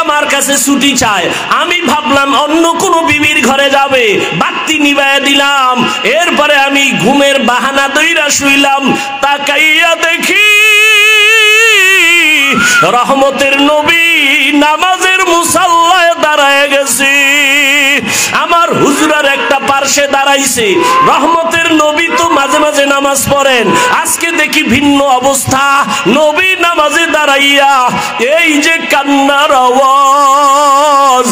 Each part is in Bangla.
আমার কাছে ছুটি চায়। আমি ভাবলাম অন্য কোনো বিবির ঘরে যাবে, বাতি নিভাইয়া দিলাম। এরপরে আমি ঘুমের বাহানা দইরা শুইলাম। তাকাইয়া দেখি রহমতের নবী নামাজের মুসাল্লায় দাঁড়ায় গেছে। আমার হুজুরার একটা পার্শ্বে দাঁড়াইছে। রহমতের নবী তো মাঝে মাঝে নামাজ পড়েন, আজকে দেখি ভিন্ন অবস্থা। নবী নামাজে দাঁড়াইয়া এই যে কান্নার আওয়াজ।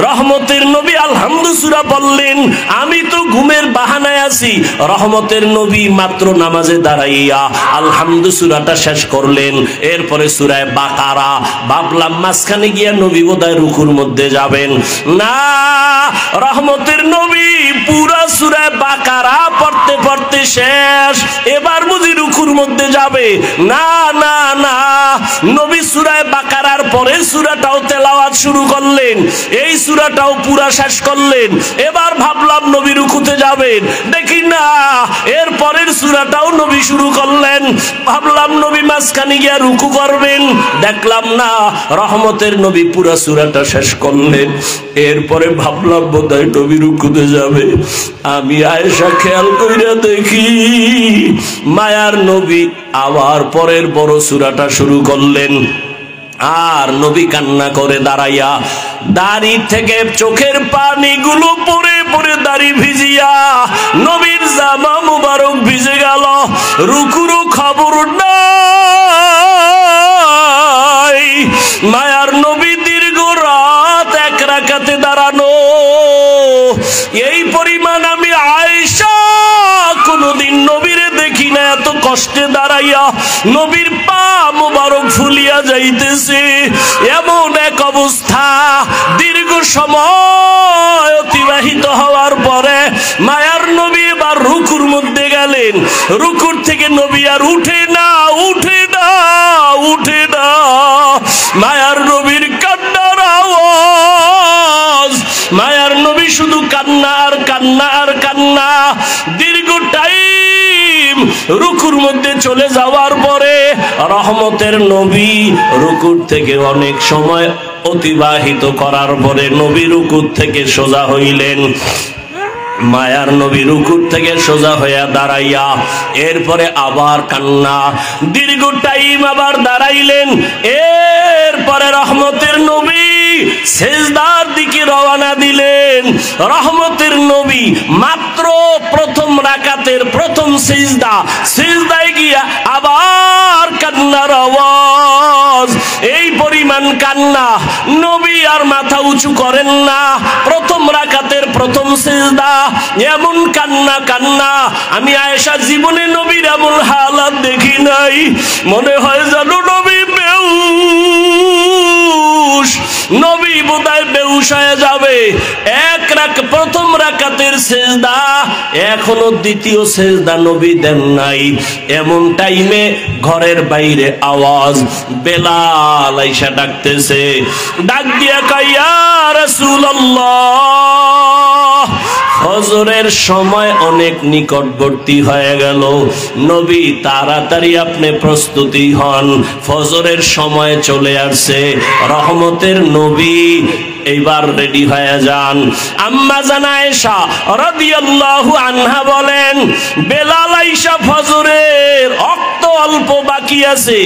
রহমতের নবী আলহামদু সূরা বললেন, আমি তো ঘুমের বাহানায় আছি। রহমতের নবী মাত্র নামাজে দাঁড়াইয়া আলহামদু সূরাটা শেষ করলেন। এরপরে সূরা বাকারা। ভাবলাম মাঝখানে গিয়া নবী বোধহয় রুকুর মধ্যে যাবেন। না, রহমতের নবী পুরা সূরা বাকারা পড়তে পড়তে শেষ। এবার বুঝি রুকুর মধ্যে যাবে। না না না, নবী সূরা বাকারার পরের সূরাটাও তেলাওয়াত শুরু করলেন, এই সূরাটাও পুরা শেষ করলেন। এবার ভাবলাম নবী রুকুতে যাবেন, দেখি না এর পরের সূরাটাও নবী শুরু করলেন। ভাবলাম নবী মাঝখানে গিয়া রুকু করবেন, দেখলাম না, রহমতের নবী পুরা সূরাটা শেষ করলেন। এরপরে ভাবলাম বোধহয় নবী রুকুতে যাবে। আমি আয়েশা খেয়াল কইরা দেখি মায়ার নবী আবার পরের বড় সূরাটা শুরু করলেন। আর নবী কান্না করে দাঁড়াইয়া, দাড়ি থেকে চোখের পানিগুলো পড়ে পড়ে দাড়ি ভিজিয়া নবীর জামা মুবারক ভিজে গেল। রুকুরও খবর নাই। মায়ার নবী দীর্ঘ রাত এক রাকাতে দাঁড়ানো। এই পরিমাণ আমি আয়েশা কোনদিন নবীরে দেখি না এত কষ্টে দাঁড়াইয়া। নবীর পা মুবারক ফুলিয়া যাইতেছে, এমন এক অবস্থা। দীর্ঘ সময় অতিবাহিত হওয়ার পরে মায়ার নবী এবার রুকুর মধ্যে গেলেন। রুকুর থেকে নবী আর উঠে না, উঠে না, উঠে না। মায়ার নবীর কান্নার আওয়াজ। মায়ার নবী শুধু কান্না আর কান্না আর কান্না। দীর্ঘ টাইম রুকুর মধ্যে চলে যাওয়ার পরে রহমতের নবী রুকুর থেকে অনেক সময় অতিবাহিত করার পরে নবী রুকুর থেকে সোজা হইলেন। মায়ার নবী রুকুর থেকে সোজা হইয়া দাঁড়াইয়া এরপরে আবার কান্না। দীর্ঘ টাইম আবার দাঁড়াইলেন। এরপরে রহমতের নবী সিজদার দিকে রওনা দিলেন। রহমতের নবী মাত্র প্রথম রাকাতের প্রথম সিজদা, সিজদায় গিয়া আবার কান্নার আওয়াজ। এই পরিমাণ কান্না, নবী আর মাথা উঁচু করেন না। প্রথম রাকাতের প্রথম সিজদা, এমন কান্না কান্না। আমি আয়েশা জীবনে নবীর এমন হালাত দেখি নাই। মনে হয় জানো নবী বেহুশ, নবী বোধহয় বেহুশ হয়ে যাবে। প্রথম রাকাতের সিজদা, এখনো দ্বিতীয় সিজদা নবী দেন নাই। এমন টাইমে ঘরের বাইরে আওয়াজ, বেলাল আইসা ডাকতেছে। ডাক দিয়া কয়, ইয়া রাসূলুল্লাহ, ফজরের সময় অনেক নিকটবর্তী হয়ে গেল। নবী তাড়াতাড়ি আপনি প্রস্তুতি হন, ফজরের সময় চলে আসছে। রহমতের নবী এইবার রেডি হয়ে যান। আম্মা জান আয়েশা রাদিয়াল্লাহু আনহা বলেন, বেলাল আয়েশা ফজরের অক্ত অল্প বাকি আছে,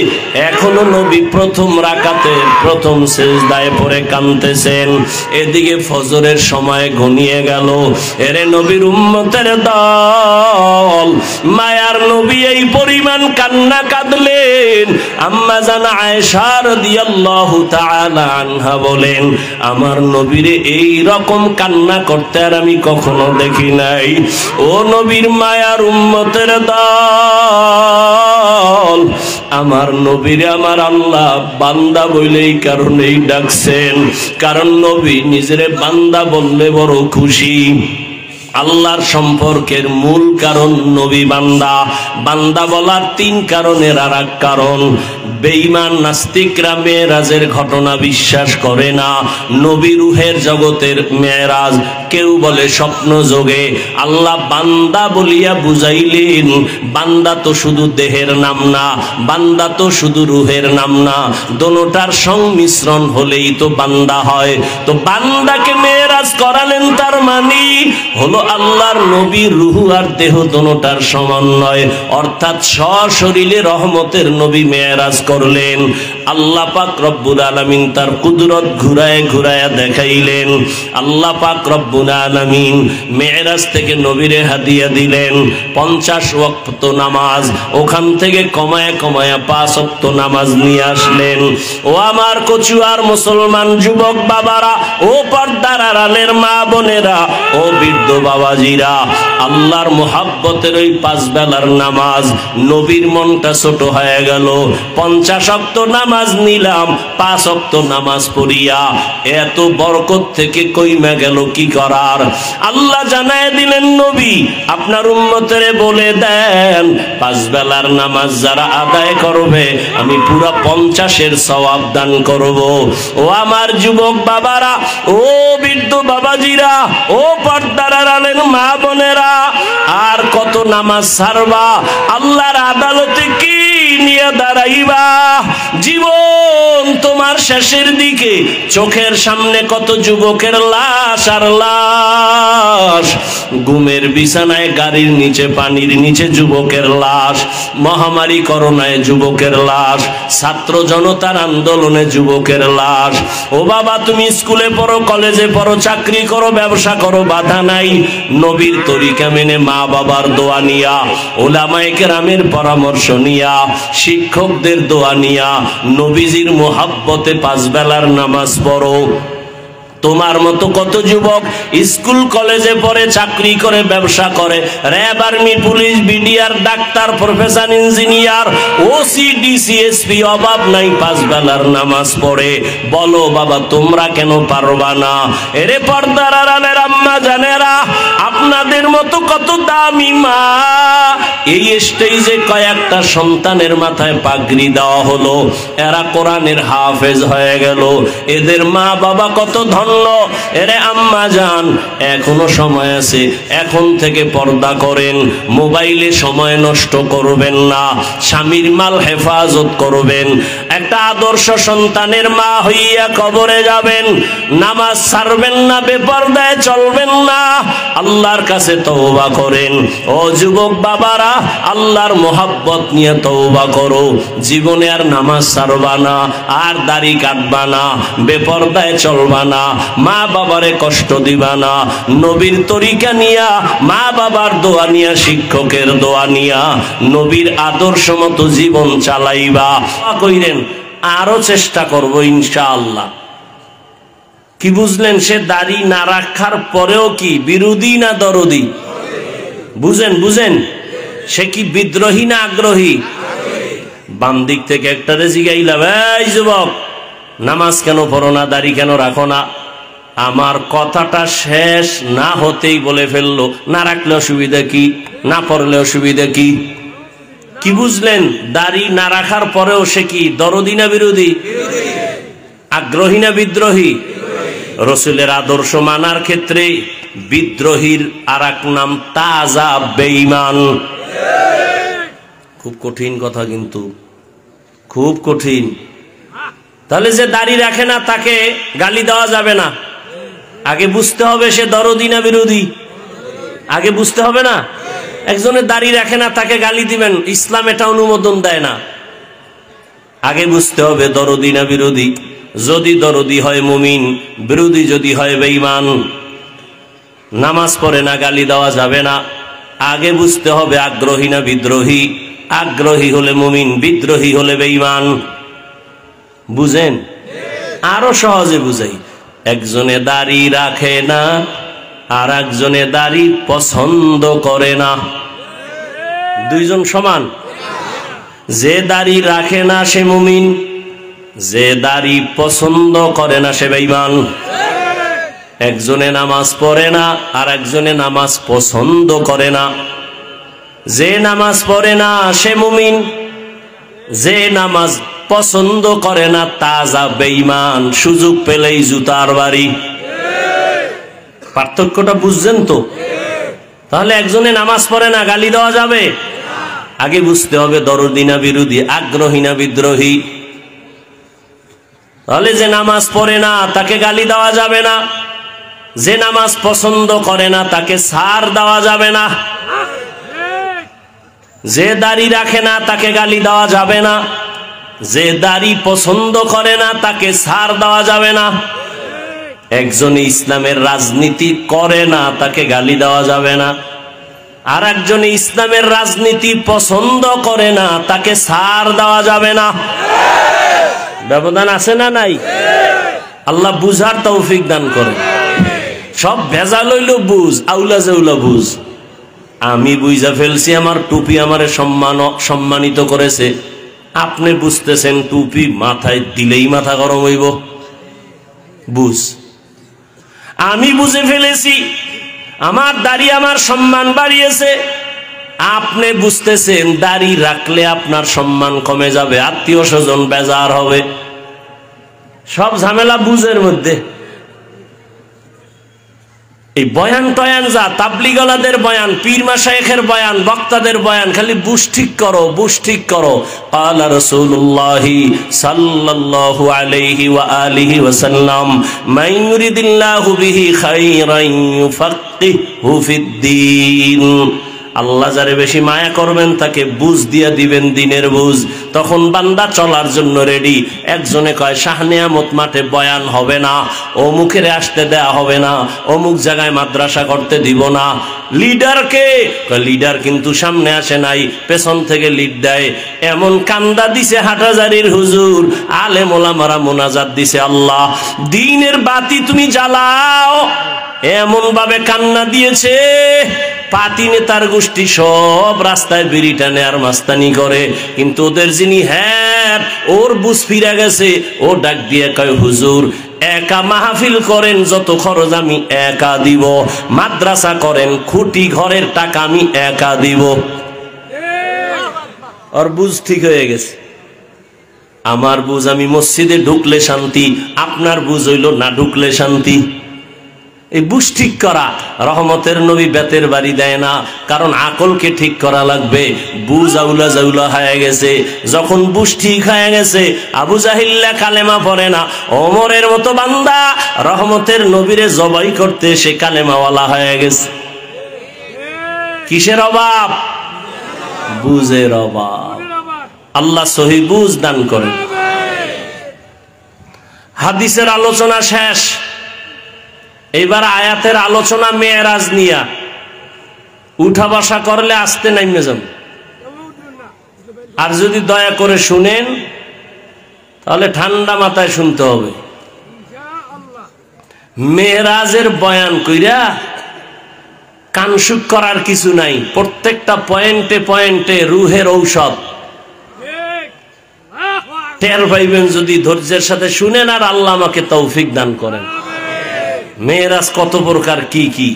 এখনো নবী প্রথম রাকাতে প্রথম সিজদায় পড়ে কাঁদতেছেন। এদিকে ফজরের সময় ঘনিয়ে গেল। এরে নবীর উম্মতের দল, মায়ার নবী এই পরিমাণ কান্না কাঁদলেন। আম্মা জান আয়েশা রাদিয়াল্লাহু তাআলা আনহা বলেন, আমার নবীরে এই রকম কান্না করতে আর আমি কখনো দেখি নাই। ও নবীর মায়ার উম্মতের দল, আমার নবীরে আমার আল্লাহ বান্দা বলেই কারণেই ডাকছেন, কারণ নবী নিজেরে বান্দা বললে বড় খুশি। আল্লাহর সম্পর্কের মূল কারণ নবী বান্দা। বান্দা বলার 3 কারণের আর এক কারণ, বেঈমান নাস্তিকরা মেরাজের ঘটনা বিশ্বাস করে না। নবী রূহের জগতের মেরাজ, কেউ বলে স্বপ্ন যোগে। আল্লাহ বান্দা বলিয়া বুঝাইলেন, বান্দা তো শুধু দেহের নাম না, বান্দা তো শুধু রূহের নাম না, দোনোটার সংমিশ্রণ হলেই তো বান্দা হয়। তো বান্দাকে মেরাজ করালেন, তার মানে হলো আল্লাহর নবী রূহ আর দেহ দোনোটার সমন্বয়, অর্থাৎ সশরীরে রহমতের নবী মেরাজ করলেন। আল্লাহ পাক রব্বুল আলামিন তার কুদরত ঘুরায় ঘুরায় দেখাইলেন। আল্লাহ পাক রব্বুল আলামিন মেরাজ থেকে নবীরে হাদিয়া দিলেন 50 ওয়াক্ত নামাজ, ওখান থেকে কমায়া কমায়া 5 ওয়াক্ত নামাজ নিয়ে আসলেন। ও আমার কচুয়ার মুসলমান যুবক বাবারা, ও পর্দার আড়ালের মা বোনেরা, ও বৃদ্ধ বাবাজিরা, আল্লাহর মুহাব্বতের ওই 5 বেলার নামাজ, নবীর মনটা ছোট হয়ে গেল। 50 ওয়াক্ত নামাজ নিলাম, 5 ওয়াক্ত নামাজ পড়িয়া এত বরকত থেকে কইমা গেল কি করার? আল্লাহ জানায় দিলেন, নবী আপনার উম্মতের বলে দেন 5 বেলার নামাজ যারা আদায় করবে আমি পুরা 50-এর সওয়াব দান করব। ও আমার যুবক বাবারা, ও বৃদ্ধ বাবাজিরা, ও পর্দার আড়ালের মা বোনেরা, আর কত নামাজ ছাড়বা? আল্লাহর আদালতে কি নিয়ে দাঁড়াইবা? জীবন তোমার শেষের দিকে, চোখের সামনে কত যুবকের লাশ আর লাশ, ঘুমের বিছানায়, গাড়ির নিচে, পানির নিচে যুবকের লাশ, মহামারী করোনায় যুবকের লাশ, ছাত্র জনতার আন্দোলনে যুবকের লাশ। ও বাবা, তুমি স্কুলে পড়ো, কলেজে পড়ো, চাকরি করো, ব্যবসা করো, বাধা নাই। নবীর তরিকা মেনে, মা বাবার দোয়া নিয়া, ওলামায়ে কেরামের পরামর্শ নিয়া, শিক্ষকদের দোয়া নিয়া, নবীজির মুহাব্বতে 5 বেলার নামাজ পড়ো। তোমার মতো কত যুবক স্কুল কলেজে পড়ে, চাকরি করে, ব্যবসা করে, RAB, army, police, BDR, doctor, professor, engineer, OC, DC, SP, অভাব নাই, 5 বেলার নামাজ পড়ে। বলো বাবা, তোমরা কেন পারবা না? এরে পর্দার আড়ালের আম্মা জানেরা, আপনাদের মতো কত দামি মা, এই স্টেজে কয়েকটা সন্তানের মাথায় পাগড়ি দেওয়া হলো, এরা কোরআনের হাফেজ হয়ে গেল। এদের মা বাবা কত ধন্য। এরে আম্মা জান, এখনো সময় আছে, এখন থেকে পর্দা করেন, মোবাইলে সময় নষ্ট করবেন না, স্বামীর মাল হেফাজত করবেন। একটা আদর্শ সন্তানের মা হইয়া কবরে যাবেন, নামাজ ছাড়বেন না, বেপরদায় চলবেন না, আল্লাহর কাছে তওবা করেন। ও যুবক বাবারা, আল্লাহর মোহাব্বত নিয়ে তওবা করো, জীবনে আর নামাজ ছাড়বা না, আর দাড়ি কাটবা না, বেপরদায় চলবা না, মা বাবারে কষ্ট দিবা না, নবীর তরিকা নিয়া, মা বাবার দোয়া নিয়া, শিক্ষকের দোয়া নিয়া, নবীর আদর্শ মতো জীবন চালাইবা। কইরেন আরো চেষ্টা করব ইনশাআল্লাহ। কি বুঝলেন? সে দাড়ি না রাখার পরেও কি বিরোধী না দরদি? বুঝেন বুঝেন, সে কি বিদ্রোহী না আগ্রহী? বাম দিক থেকে একটা জিগাইলাম, এই যুবক নামাজ কেন পড়ো না, দাড়ি কেন রাখো না? আমার কথাটা শেষ না হতেই বলে ফেললো, না রাখলে অসুবিধা কি, না পড়লে অসুবিধা কি? কি বুঝলেন? দাড়ি না রাখার পরেও সে কি দরদি না বিরোধী? আগ্রহী না বিদ্রোহী? রসুলের আদর্শ মানার ক্ষেত্রে বিদ্রোহীর আর এক নাম তাজা বেঈমান। খুব কঠিন কথা, কিন্তু খুব কঠিন। তাহলে যে দাড়ি রাখে না তাকে গালি দেওয়া যাবে না, আগে বুঝতে হবে সে দরদি না বিরোধী, আগে বুঝতে হবে না। একজনের দাড়ি রাখে না তাকে গালি দিবেন, ইসলাম এটা অনুমোদন দেয় না। আগে বুঝতে হবে দরদি না বিরোধী। যদি দরদি হয় মুমিন, বিরোধী যদি হয় বেঈমান। নামাজ পড়ে না, গালি দেওয়া যাবে না, আগে বুঝতে হবে আগ্রহী না বিদ্রোহী। আগ্রহী হলে মুমিন, বিদ্রোহী হলে বেঈমান। বুঝেন? আরো সহজে বুঝাই, একজনে দাড়ি রাখে না, আর একজনে দাড়ি পছন্দ করে না, দুইজন সমান? যে দাড়ি রাখে না সে মুমিন, যে দাড়ি পছন্দ করে না সে বেঈমান। একজনে নামাজ পড়ে না আর একজনে নামাজ পছন্দ করে না। যে নামাজ পড়ে না সে মুমিন, যে নামাজ পছন্দ করে না তাজা বেঈমান, সুযোগ পেলেই জুতার বাড়ি। পার্থক্যটা বুঝছেন তো? তাহলে একজনে নামাজ পড়ে না গালি দেওয়া যাবে? আগে বুঝতে হবে দরদি না বিরোধী, আগ্রহী না বিদ্রোহী। তাহলে যে নামাজ পড়ে না তাকে গালি দেওয়া যাবে না, যে নামাজ পছন্দ করে না তাকে ছাড় দেওয়া যাবে না, যে দাড়ি রাখে না তাকে গালি দেওয়া যাবে না, যে দাড়ি পছন্দ করে না তাকে ছাড় দেওয়া যাবে না। একজনে ইসলামের রাজনীতি করে না তাকে গালি দেওয়া যাবে না, আর একজনে ইসলামের রাজনীতি পছন্দ করে না তাকে ছাড় দেওয়া যাবে না। ব্যবধান আছে না নাই? আল্লাহ বুঝার তৌফিক দান করে। সব ভেজাল হইল বুঝ, আউলা জাউলা বুঝ। আমি বুঝা ফেলছি, আমার টুপি আমারে সম্মানিত করেছে। আপনি বুঝতেছেন টুপি মাথায় দিলেই মাথা গরম হইব, বুঝ। আমি বুঝে ফেলেছি আমার দাড়ি আমার সম্মান বাড়িয়েছে। আপনি বুঝতেছেন দাড়ি রাখলে আপনার সম্মান কমে যাবে, আত্মীয় স্বজন বেজার হবে। সব ঝামেলা বুঝের মধ্যে। এই বয়ান টয়ান যা তাবলিগলাদের বয়ান, পীর মাশায়েখের বয়ান, বক্তাদের বয়ান, খালি বুঝ ঠিক করো, বুঝ ঠিক করো। ক্বালা রাসূলুল্লাহ সাল্লাল্লাহু আলাইহি ওয়া আলিহি ওয়াসাল্লাম মান ইউরিদিল্লাহু বিহি খায়রান ইউফাক্কিহু ফিদ্দীন। আল্লাহ যারে বেশি মায়া করবেন তাকে বুঝ দিয়া দিবেন, দিনের বুঝ। তখন বান্দা চলার জন্য রেডি। একজনে কয় শাহ নেয়ামত মাঠে বয়ান হবে না, অমুকের আসতে দেয়া হবে না, অমুক জায়গায় মাদ্রাসা করতে দিব না। লিডারকে লিডার কিন্তু সামনে আসে নাই, পেছন থেকে লিড দেয়। এমন কান্দা দিছে হাটাজারির হুজুর, আলেম ওলামারা মোনাজাত দিছে, আল্লাহ দ্বীনের বাতি তুমি জ্বালাও। এমন ভাবে কান্না দিয়েছে, পাতি নেতার গোষ্ঠী সব রাস্তায় বিড়ি টানে আর মাস্তানি করে। কিন্তু ওদের যিনি হ্যাঁ ওর বুঝ ফিরে গেছে, ও ডাক দিয়ে কয় হুজুর একা মাহফিল করেন, যত খরচ আমি একা দিব। মাদ্রাসা করেন, খুঁটি ঘরের টাকা আমি একা দিব। ওর বুঝ ঠিক হয়ে গেছে। আমার বুঝ আমি মসজিদে ঢুকলে শান্তি, আপনার বুঝ হইল না ঢুকলে শান্তি। এই বুঝ ঠিক করা, রহমতের নবী বেতের বাড়ি দেয় না, কারণ আকলকে ঠিক করা লাগবে। বুঝ আউলা জাউলা হয়ে গেছে। যখন বুঝ ঠিক হয়ে গেছে, আবু জাহিল্লা কালেমা পড়ে না, ওমরের মতো বান্দা রহমতের নবীরে জবাই করতে সে কালেমাওয়ালা হয়ে গেছে। কিসের অভাব? বুঝের অভাব। আল্লাহ সহি বুঝ দান করেন। হাদিসের আলোচনা শেষ, এইবার আয়াতের আলোচনা মেয়েরাজ নিয়া। উঠা বসা করলে আস্তে নাইমে যাবে, আর যদি দয়া করে শুনেন তাহলে ঠান্ডা মাথায় শুনতে হবে। মেয়েরাজের বয়ান কইরা কানসুক করার কিছু নাই, প্রত্যেকটা পয়েন্টে পয়েন্টে রুহের ঔষধ টের পাইবেন যদি ধৈর্যের সাথে শুনেন, আর আল্লাহ আমাকে তৌফিক দান করেন। মেরাজ কত প্রকার, কি কি?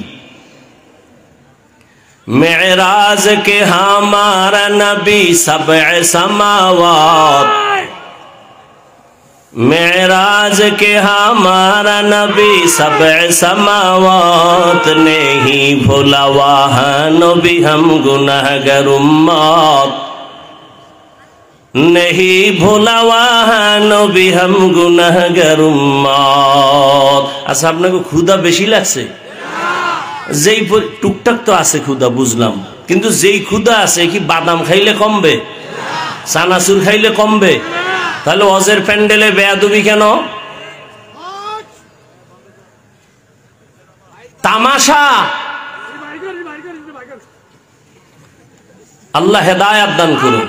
মেরাজ কে হামারা নবী সবএ সামাওয়াত, मेराज के हमारा नबी सबए समावात नहीं भूला वहाँ नबी हम गुनाहगार उम्मत नहीं भूला वहाँ नबी हम गुनाहगार उम्मत। अच्छा আপনাকে ক্ষুধা বেশি লাগছে? যেই টুকটাক তো আছে ক্ষুধা বুঝলাম, কিন্তু যেই ক্ষুধা আছে কি বাদাম খাইলে কমবে? চানাচুর খাইলে কমবে? তাহলে ওয়াজের প্যান্ডেলে বেয়াদবি কেন? তামাশা। আল্লাহ হেদায়েত দান করুন।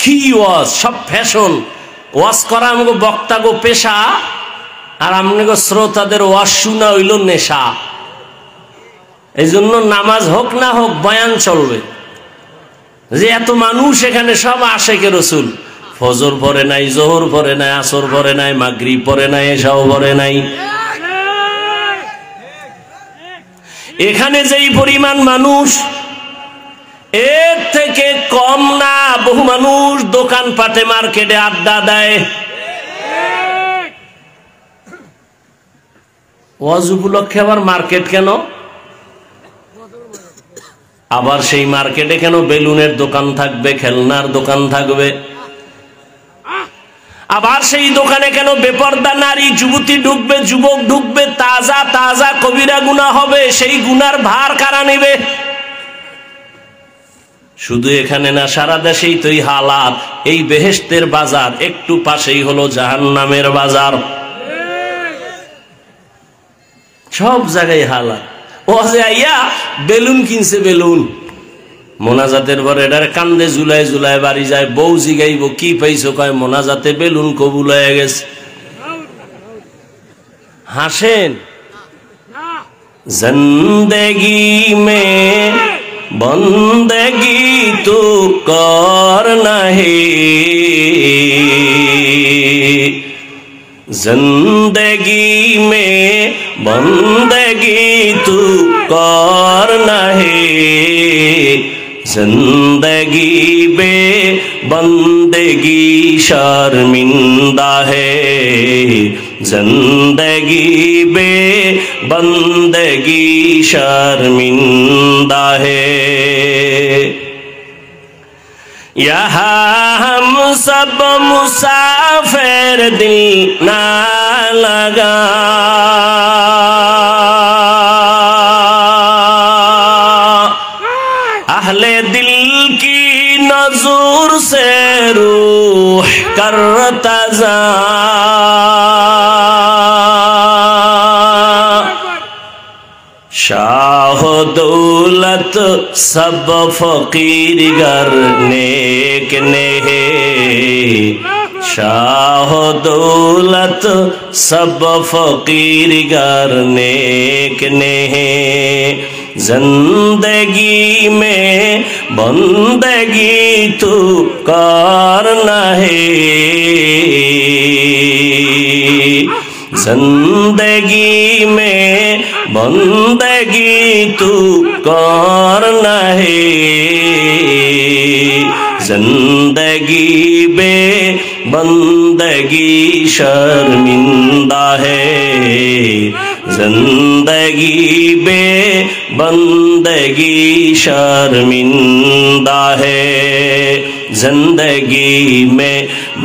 কি ওয়াজ, সব ফ্যাশন। ওয়াজ করা আমাকে বক্তা গো পেশা, আর আমনে শ্রোতাদের ওয়াজ শোনা হইল নেশা। এই জন্য নামাজ হোক না হোক বয়ান চলবে। যে এত মানুষ এখানে সব আশেকে রসুল, ফজর পড়ে নাই, জোহর পড়ে নাই, আসর পড়ে নাই, মাগরিব পড়ে নাই, এশাও পড়ে নাই। এখানে যেই পরিমাণ মানুষ, এর থেকে কম না বহু মানুষ দোকানপাটে মার্কেটে আড্ডা দেয়। ওয়াজ উপলক্ষে আবার মার্কেট কেন? আবার সেই মার্কেটে কেন বেলুনের দোকান থাকবে, খেলনার দোকান থাকবে? আবার সেই দোকানে কেন বেপরদা নারী যুবতী ঢুকবে, যুবক ঢুকবে, তাজা তাজা কবিরা গুনাহ হবে? সেই গুনার ভার কারা নেবে? শুধু এখানে না, সারা দেশেই তো এই হালাত। এই বেহেশতের বাজার একটু পাশেই হলো জাহান্নামের বাজার। সব জায়গায় হালাত। ও যে আইয়া বেলুন কিনছে, বেলুন মোনাজাতের পরে এটার কান্দে জুলাই জুলাই বাড়ি যায়। বউ জিগাইব কি পাইছো? কয় মোনাজাতে বেলুন কবুল হয়ে গেছে। হাসেন। জিন্দেগি মে বন্দেগি তু করনা হে, जिंदगी में बंदगी तू करना है, जिंदगी बे बंदगी शर्मिंदा है, जिंदगी बे बंदगी शर्मिंदा है। यहाँ हम सब मुसाफिर दिल ना लगा, अहले दिल की नजूर से रूह करता जा, शाह दौलत सब फकीर गर नेक ने है, शाह दौलत सब फकीर गर नेक ने है, जिंदगी में बंदगी तू करना है, जिंदगी में बंदगी तू करना है, जिंदगी बे बंदगी शर्मिंदा है, जिंदगी बे बंदगी शर्मिंदा है, जिंदगी में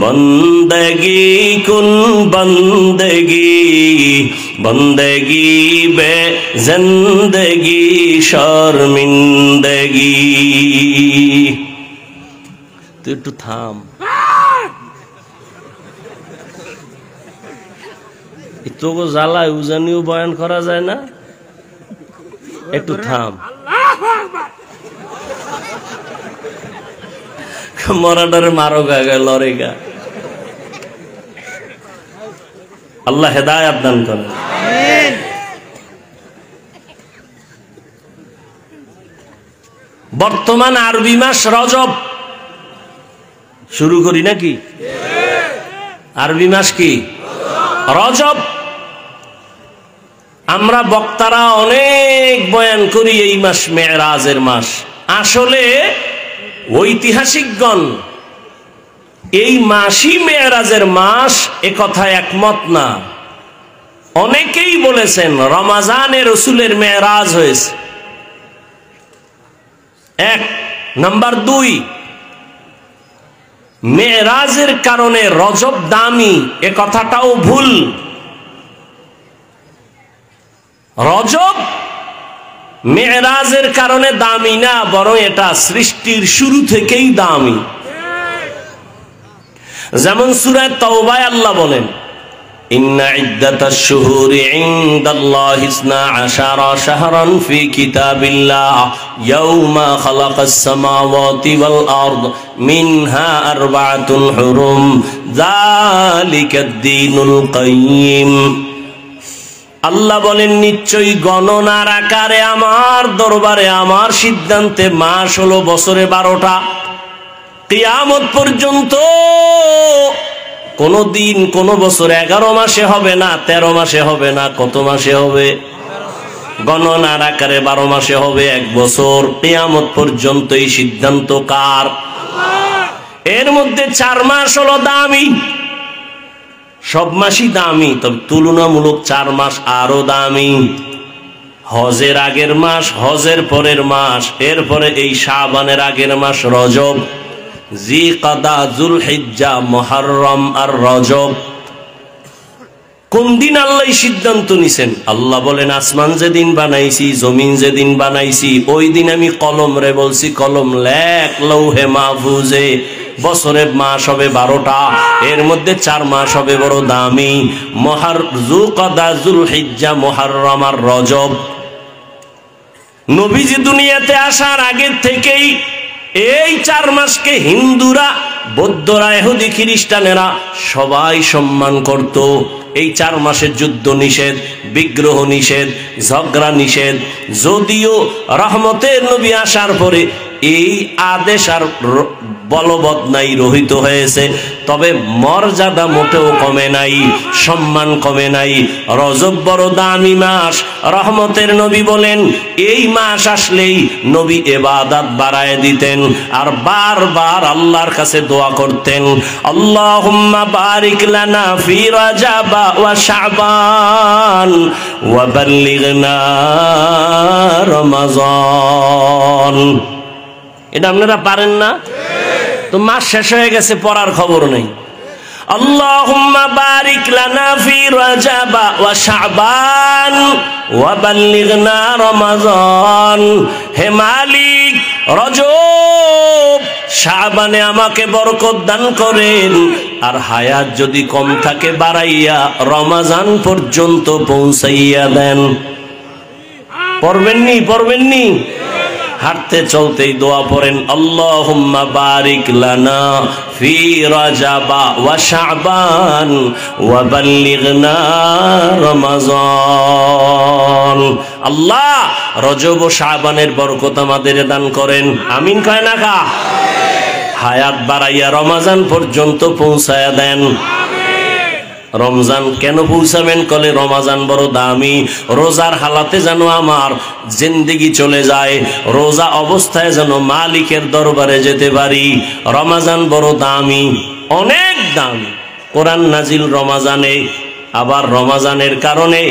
बंदगी कुन बंदगी, बंदगी बे जिंदगी शर्मिंदगी। তুই একটু থাম, তোকে জ্বালায় উজানিও বয়ান করা যায় না, একটু থাম। মরাডারে মারো গা লড়ে গা। আল্লাহ হেদায়েত দান করেন। বর্তমান আরবি মাস রজব শুরু করি নাকি? আরবি মাস কি? রজব। আমরা বক্তারা অনেক বয়ান করি এই মাস মেরাজের মাস। আসলে ঐতিহাসিকগণ এই মাসই মেরাজের মাস এ কথা একমত না। অনেকেই বলেছেন রমাজানে রসুলের মেরাজ হয়েছে। এক নাম্বার, দুই, মেরাজের কারণে রজব দামি এ কথাটাও ভুল। রজব মেরাজের কারণে দামি না, বরং এটা সৃষ্টির শুরু থেকেই দামি। যেমন সূরা তাওবায় আল্লাহ বলেন, ইন্না ইদ্দাতাশ শুহুরি ইনদাল্লাহি 12 শাহরান ফি কিতাবিল্লাহ ইয়াওমা খালাকাস সামাওয়াতি ওয়াল আরদ মিনহা আরবাআতুন হুরুম যালিকাদ দীনুল কাইয়্যিম। আল্লাহ বলেন, নিশ্চয়ই গণনার আকারে আমার দরবারে আমার সিদ্ধান্তে মাস হলো বছরে 12টা, কিয়ামত পর্যন্ত কোন দিন কোন বছর 11 মাসে হবে না, 13 মাসে হবে না, কত মাসে হবে? গণনার আকারে 12 মাসে হবে, 1 বছর। কিয়ামত পর্যন্ত এই সিদ্ধান্ত কার? এর মধ্যে 4 মাস হলো দামি, সব মাসই দামি, তবে তুলনামূলক 4 মাস আরো দামি। হজের আগের মাস, হজের পরের মাস, এরপরে এই শাবানের আগের মাস রজব, জিকাদা, যুলহিজ্জা, মুহররম আর রজব। কোন দিন আল্লাহ সিদ্ধান্ত নিছেন? আল্লাহ বলেন, আসমান যেদিন বানাইছি, জমিন যেদিন বানাইছি, ওই দিন আমি কলম রে বলছি, কলম লেখ লৌহে মাহফুজে। বছরের মাস হবে 12টা, এর মধ্যে 4 মাস হবে বড় দামি, জিকাদা, যুলহিজ্জা, মুহররম আর রজব। নবীজি দুনিয়াতে আসার আগে থেকেই এই 4 মাসকে হিন্দুরা, বৌদ্ধরা, ইহুদি, খ্রিস্টানেরা সবাই সম্মান করত। এই 4 মাসের যুদ্ধ নিষেধ, বিগ্রহ নিষেধ, ঝগড়া নিষেধ। যদিও রহমতের নবী আসার পরে এই আদেশ আর বলবৎ নাই, রহিত হয়েছে, তবে মর্যাদা মোটেও কমে নাই, সম্মান কমে নাই। রজব বড় দামি মাস। রহমতের নবী বলেন, এই মাস আসলেই নবী ইবাদত বাড়ায় দিতেন আর বারবার আল্লাহর কাছে দোয়া করতেন, আল্লাহুম্মা বারিক লানা ফি রাজাব ওয়া শাবান ওয়া বাল্লিগনা রমাজান। এটা আপনারা পারেন না? তো মাস শেষ হয়ে গেছে, পড়ার খবর নেই। আল্লাহুম্মা বারিক লানা ফি রাজাব ওয়া শাবান ওয়া বাল্লিগনা রমাজান। হে মালিক, রজব শাবানে আমাকে বরকত দান করেন, আর হায়াত যদি কম থাকে বাড়াইয়া রমাজান পর্যন্ত পৌঁছাইয়া দেন। পড়বেননি? পড়বেননি? হাঁটতে চলতেই দোয়া পড়েন, আল্লাহুম্মা বারিক লানা ফি রাজাব ওয়া শাবান ওয়া বাল্লিগনা রমাজান। আল্লাহ, রজব ও শাবানের বরকত আমাদের দান করেন। আমিন কয় না কা? হায়াত বাড়াইয়া রমাজান পর্যন্ত পৌঁছায়া দেন। রমজান কেন পৌঁছাবেন? কলে রমাজান বড় দামি। রোজার হালাতে যেন আমার জিন্দেগি চলে যায়, রোজা অবস্থায় যেন মালিকের দরবারে যেতে পারি। রমাজান বড় দামি, অনেক দামি। কোরআন নাজিল রমাজানে, আবার রমাজানের কারণে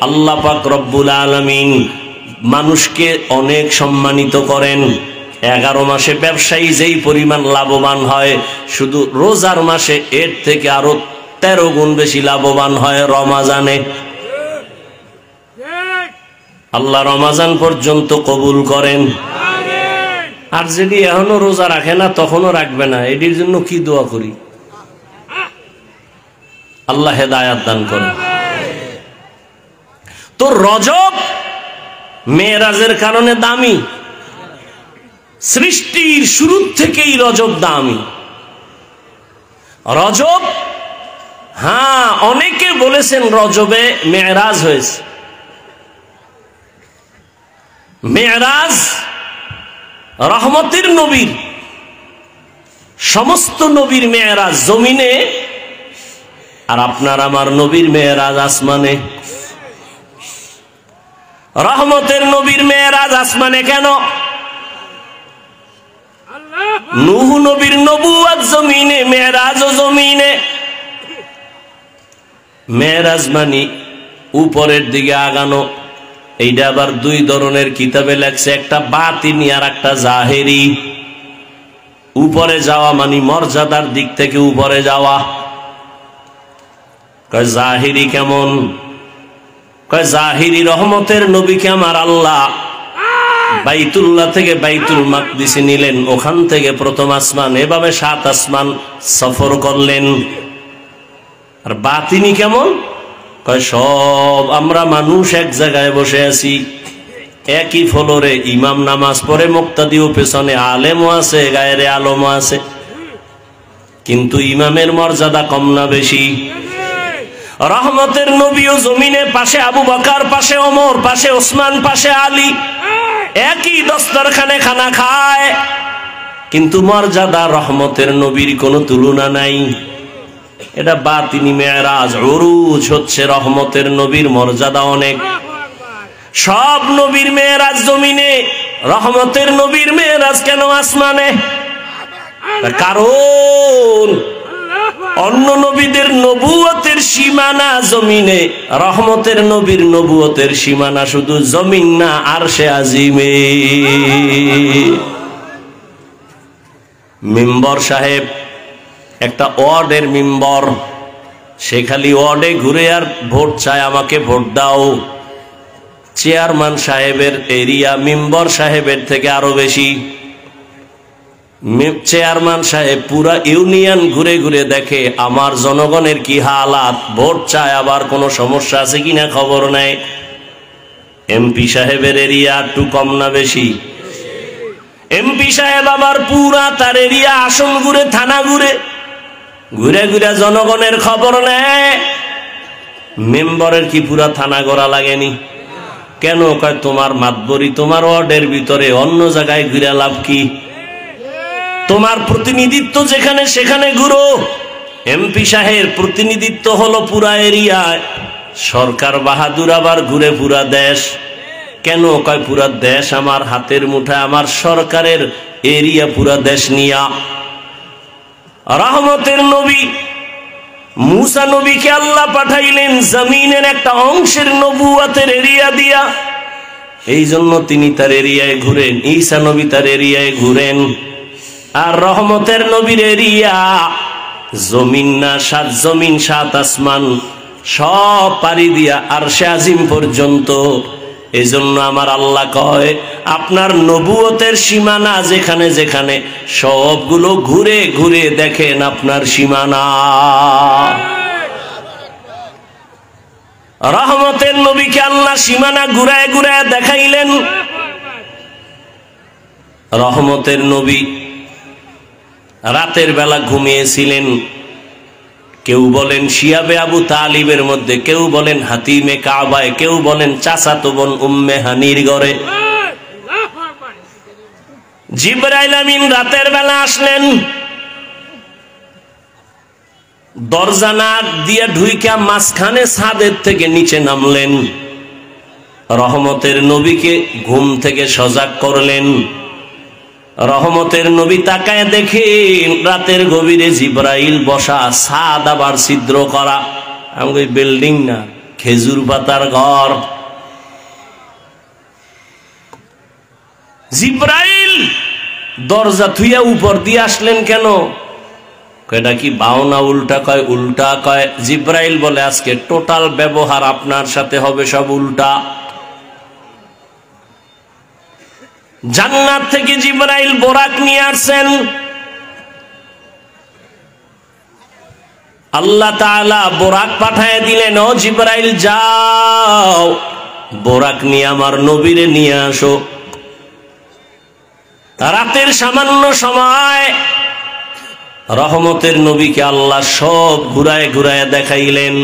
আল্লাহ পাক রব্বুল আলামিন মানুষকে অনেক সম্মানিত করেন। 11 মাসে ব্যবসায়ী যেই পরিমাণ লাভবান হয়, শুধু রোজার মাসে এর থেকে আরো 13 গুণ বেশি লাভবান হয় রমাজানে। আল্লাহ রমাজান পর্যন্ত কবুল করেন। আর যদি এখনো রোজা রাখে না, তখনও রাখবে না, এটির জন্য কি দোয়া করি? আল্লাহ হেদায়াত দান করেন। তো রজব মেরাজের কারণে দামি। সৃষ্টির শুরু থেকেই রজব দামি। রজব, হ্যাঁ, অনেকে বলেছেন রজবে মেরাজ হয়েছে। মেরাজ রহমতের নবীর, সমস্ত নবীর মেরাজ জমিনে, আর আপনার আমার নবীর মেরাজ আসমানে। রহমতের নবীর মেরাজ আসমানে কেন? নূহ নবীর নবুয়ত জমিনে, মেরাজ ও জমিনে। মেরাজ মানে উপরের দিকে আগানো। এইটা আবার 2 ধরনের কিতাবে লেখছে, একটা বাতিনি আর একটা জাহেরি। উপরে যাওয়া মানে মর্যাদার দিক থেকে উপরে যাওয়া। কয় জাহিরি কেমন? কয় জাহিরি রহমতের নবীকে আমার আল্লাহ বাইতুল্লাহ থেকে বাইতুল মাকদিসে নিলেন, ওখান থেকে প্রথম আসমান, এভাবে 7 আসমান সফর করলেন। আর বাতিনি কেমন? কয় সব আমরা মানুষ এক জায়গায় বসে আছি, একই ফ্লোরে, ইমাম নামাজ পড়ে, মুক্তাদিও পেছনে, আলেমও আছে, গায়েরে আলমও আছে, কিন্তু ইমামের মর্যাদা কম না বেশি? রহমতের নবীও জমিনে, পাশে আবু বকর, পাশে ওমর, পাশে ওসমান, পাশে আলী, একই দস্তরখানে খানা খায়, কিন্তু মর্যাদা রহমতের নবীর কোনো তুলনা নাই। এটা বাতিনি মেরাজ, উরুজ হচ্ছে রহমতের নবীর মর্যাদা অনেক। সব নবীর মেরাজ জমিনে, রহমতের নবীর মেরাজ কেন আসমানে? কারণ অন্য নবীদের নবুয়তের সীমানা জমিনে, রহমতের নবীর নবুয়তের সীমানা শুধু জমিন না, আরশে আজিমে। মিম্বর সাহেব একটা ওয়ার্ডের মিম্বর, সে খালি ওয়ার্ডে ঘুরে আর ভোট চায়, আমাকে ভোট দাও। চেয়ারম্যান সাহেবের এরিয়া মিম্বর সাহেবের থেকে আরো বেশি। চেয়ারম্যান সাহেব পুরা ইউনিয়ন ঘুরে ঘুরে দেখে আমার জনগণের কি হালাত, ভোট চায়, আবার কোনো সমস্যা আছে কিনা খবর নেয়। এমপি সাহেবের এরিয়া একটু কম না বেশি? এমপি সাহেব আবার পুরা তার এরিয়া আসন ঘুরে, থানা ঘুরে, ঘুরে ঘুরে জনগণের খবর নেয়। মেম্বরের কি পুরা থানা গড়া লাগেনি? কেন? কয় তোমার মাতবরি তোমার ওয়ার্ডের ভিতরে, অন্য জায়গায় ঘুরে লাভ কি? তোমার প্রতিনিধিত্ব যেখানে সেখানে ঘুরো। এমপি সাহেব প্রতিনিধিত্ব হলো পুরা এরিয়ায়, সরকার বাহাদুর আবার ঘুরে পুরা দেশ। কেন? কয় পুরা দেশ আমার হাতের মুঠায়, আমার সরকারের এরিয়া পুরা দেশ নিয়া। রহমতের নবী মুসা নবীকে আল্লাহ পাঠাইলেন জমিনের একটা অংশের নবুয়তের এরিয়া দিয়া, এই জন্য তিনি তার এরিয়ায় ঘুরেন। ঈসা নবী তার এরিয়ায় ঘুরেন। আর রহমতের নবীর এরিয়া জমিন না, সাত জমিন সাত আসমান সব পাড়ি দিয়া আরশে আজিম পর্যন্ত। এই জন্য আমার আল্লাহ কয় আপনার নবুয়তের সীমানা যেখানে যেখানে, সবগুলো ঘুরে ঘুরে দেখেন আপনার সীমানা। রহমতের নবীকে আল্লাহ সীমানা ঘুরায় ঘুরায় দেখাইলেন। রহমতের নবী রাতের বেলা ঘুমিয়েছিলেন। কেউ বলেন শিয়াবে আবু তালিবের মধ্যে, কেউ বলেন হাতিমে কাবায়, কেউ বলেন চাচাতো বোন উম্মে হানির ঘরে। জিবরাইল আমিন রাতের বেলা আসলেন, দরজা না দিয়ে ঢুইকা মাঝখানে ছাদের থেকে নিচে নামলেন। রহমতের নবীকে ঘুম থেকে সজাগ করলেন। রহমতের নবী তাকায় দেখেন রাতের গভীরে জিবরাইল বসা, ছাদ আবার ছিদ্র করা। আমি বিল্ডিং না, খেজুর পাতার ঘর। জিবরাইল দরজা থুইয়া উপর দিয়ে আসলেন কেন? এটা কি বাউনা উল্টা? কয় উল্টা। কয় জিবরাইল বলে আজকে টোটাল ব্যবহার আপনার সাথে হবে সব উল্টা। জান্নাত থেকে জিবরাইল বোরাক নিয়ে আসছেন। আল্লাহ তাআলা বোরাক পাঠায় দিলেন, ও জিবরাইল যাও বোরাক নিয়ে আমার নবীরে নিয়ে আসো। রাতের সামান্য সময় রহমতের নবীকে আল্লাহ সব ঘুরায় ঘুরায় দেখাইলেন।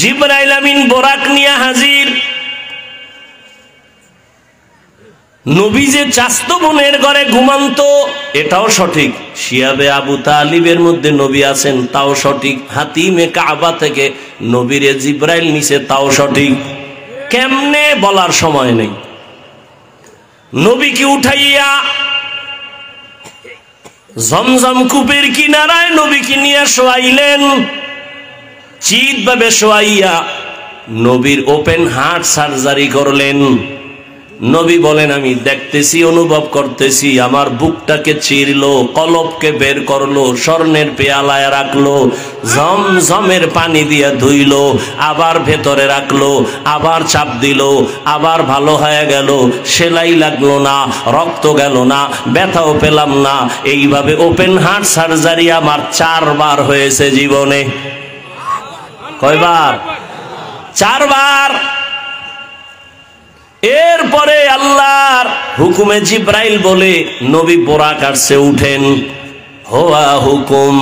জিবরাইল আমিন বোরাক নিয়ে হাজির। নবী যে চাস্তো বোনের ঘরে ঘুমান্ত, এটাও সঠিক। শিয়াবে আবু তালিবের মধ্যে নবী আছেন, তাও সঠিক। হাতিমে কাবা থেকে নবীরে জিবরাইল নিছে, তাও সঠিক। কেমনে বলার সময় নেই। নবীকে উঠাইয়া জমজম কূপের কিনারায় নবীকে নিয়ে শোয়াইলেন। চিত ভাবে শোয়াইয়া নবীর ওপেন হার্ট সার্জারি করলেন। নবী বলেন আমি দেখতেছি, অনুভব করতেছি, আমার বুকটাকে চিরলো, কলবকে বের করলো, স্বর্ণের পেয়ালায় রাখলো, জমজমের পানি দিয়ে ধুইলো, আবার ভেতরে রাখলো, আবার চাপ দিল, আবার ভালো হয়ে গেল, সেলাই লাগলো না, রক্ত গেল না, ব্যথাও পেলাম না। এইভাবে ওপেন হার্ট সার্জারি আমার 4 বার হয়েছে জীবনে। কয়বার? 4 বার। এরপরে আল্লাহর হুকুমে জিবরাইল বলে নবী বোরাক আসছে, উঠেন। হোয়া হুকুম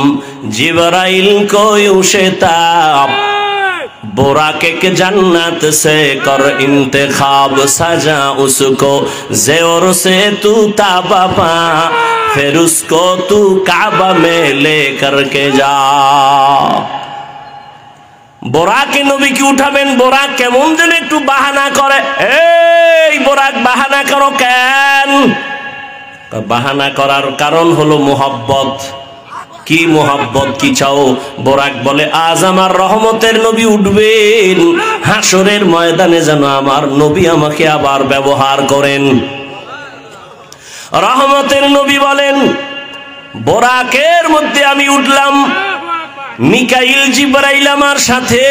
জিবরাইল কো উশেতাব बोराके के जन्नत से कर इंतखाब सजा उसको ज़ेवर से तू ताबा पा फिर उसको तू काबा में लेकर के जा। बोराके नबी की उठाबेन बोराक केमन जेन एकटू बाहाना करे এই बोराक बाहाना करो केन बाहाना करार कारण हलो मोहब्बत की मोहब्बत की चाओ बोराक बोले आज आमार रहमतेर नबी उठबेन हाशरेर मयदाने जेन आमार नबी आमाके आबार व्यवहार करेन। रहमतेर नबी बोलेन बोराकेर मধ্যে আমি উঠলাম মিকাইল জিবরাইল আমার সাথে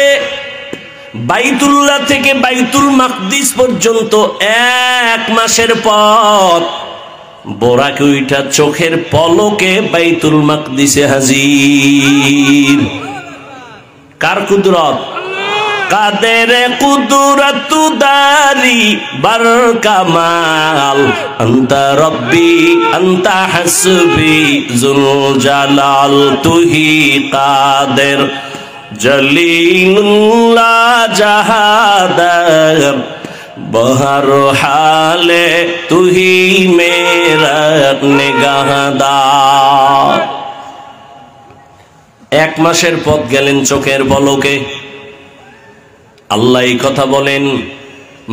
বাইতুল্লাহ থেকে বাইতুল মাকদিস পর্যন্ত 1 মাসের পথ बोराके उठा चोखेर पलके बैतुल मकदिसे हाजिर। कार कुदरत कादेर कुदरत दारी बर कमाल अंता रब्बी अंता हस्बी जुल जलाल तुही कादेर जलीलुल्लाह जहादर बहर हाले तू ही मेरा निगाहदार। 1 मासेर पथ गेलेन चोखेर पलके। आल्लाह এই কথা বলেন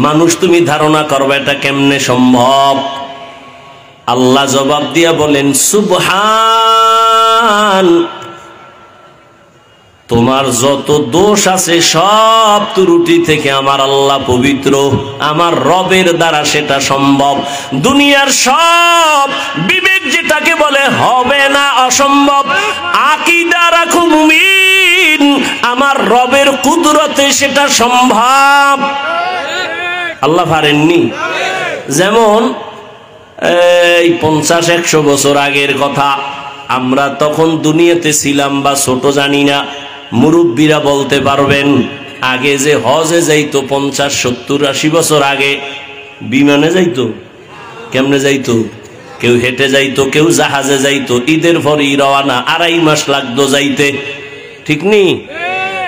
মানুষ তুমি ধারণা করবে এটা কেমনে সম্ভব। আল্লাহ জবাব দিয়া বলেন সুবহান তোমার যত দোষ আছে সব ত্রুটি থেকে আমার আল্লাহ পবিত্র আমার রবের দ্বারা সেটা সম্ভব। দুনিয়ার সব বিবেক যেটাকে বলে হবে না অসম্ভব আকীদা রাখো মুমিন আমার রবের কুদরতে সেটা সম্ভব। আল্লাহ পারেননি। যেমন এই 50-100 বছর আগের কথা আমরা তখন দুনিয়াতে ছিলাম বা ছোট জানি না মুরব্বীরা বলতে পারবেন আগে যে হজে যাইতো 50-70-80 বছর আগে বিমানে যাইতো কেমনে যাইতো কেউ হেঁটে যাইতো কেউ জাহাজে যাইতো ঈদের পরই রওনা 2.5 মাস লাগতো যাইতে ঠিক নি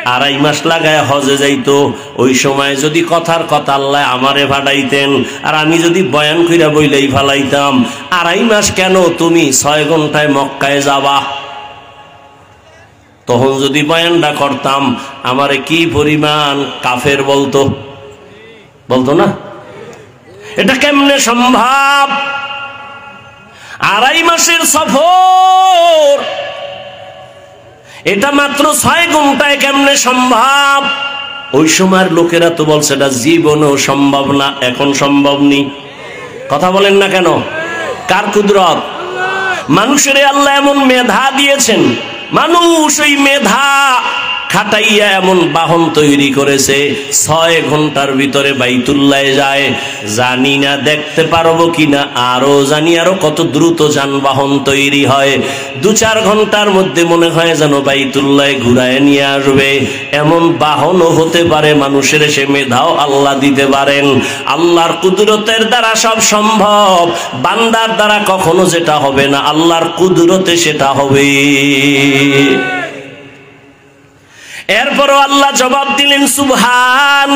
2.5 মাস লাগায় হজে যাইতো। ওই সময় যদি কথার কথা আল্লাহ আমারে ফাটাইতেন আর আমি যদি বয়ান কইরা বইলেই ফালাইতাম 2.5 মাস কেন তুমি 6 ঘন্টায় মক্কায় যাবা তখন যদি বয়ানটা করতাম আমারে কি পরিমাণ কাফের বলতো বলতো না। এটা কেমনে সম্ভব 2.5 মাসের সফর এটা মাত্র 6 ঘন্টায় কেমনে সম্ভব। ওই সময়ের লোকেরা তো বলছে এটা জীবনেও সম্ভব না এখন সম্ভব নি। কথা বলেন না কেন কার কুদরত মানুষের আল্লাহ এমন মেধা দিয়েছেন মানুষ ওই মেধা খাটাইয়া এমন বাহন তৈরি করেছে 6 ঘন্টার ভিতরে বাইতুল্লাহে যায়। জানি না দেখতে পারবো কিনা আরো জানি আরো কত দ্রুত যানবাহন তৈরি হয় 2-4 ঘন্টার মধ্যে মনে হয় যেন বাইতুল্লাহে ঘুরায় নিয়ে আসবে এমন বাহনও হতে পারে। মানুষের সে মেধাও আল্লাহ দিতে পারেন। আল্লাহর কুদরতের দ্বারা সব সম্ভব বান্দার দ্বারা কখনো যেটা হবে না আল্লাহর কুদরতে সেটা হবে। এরপরও আল্লাহ জবাব দিলেন সুবহান।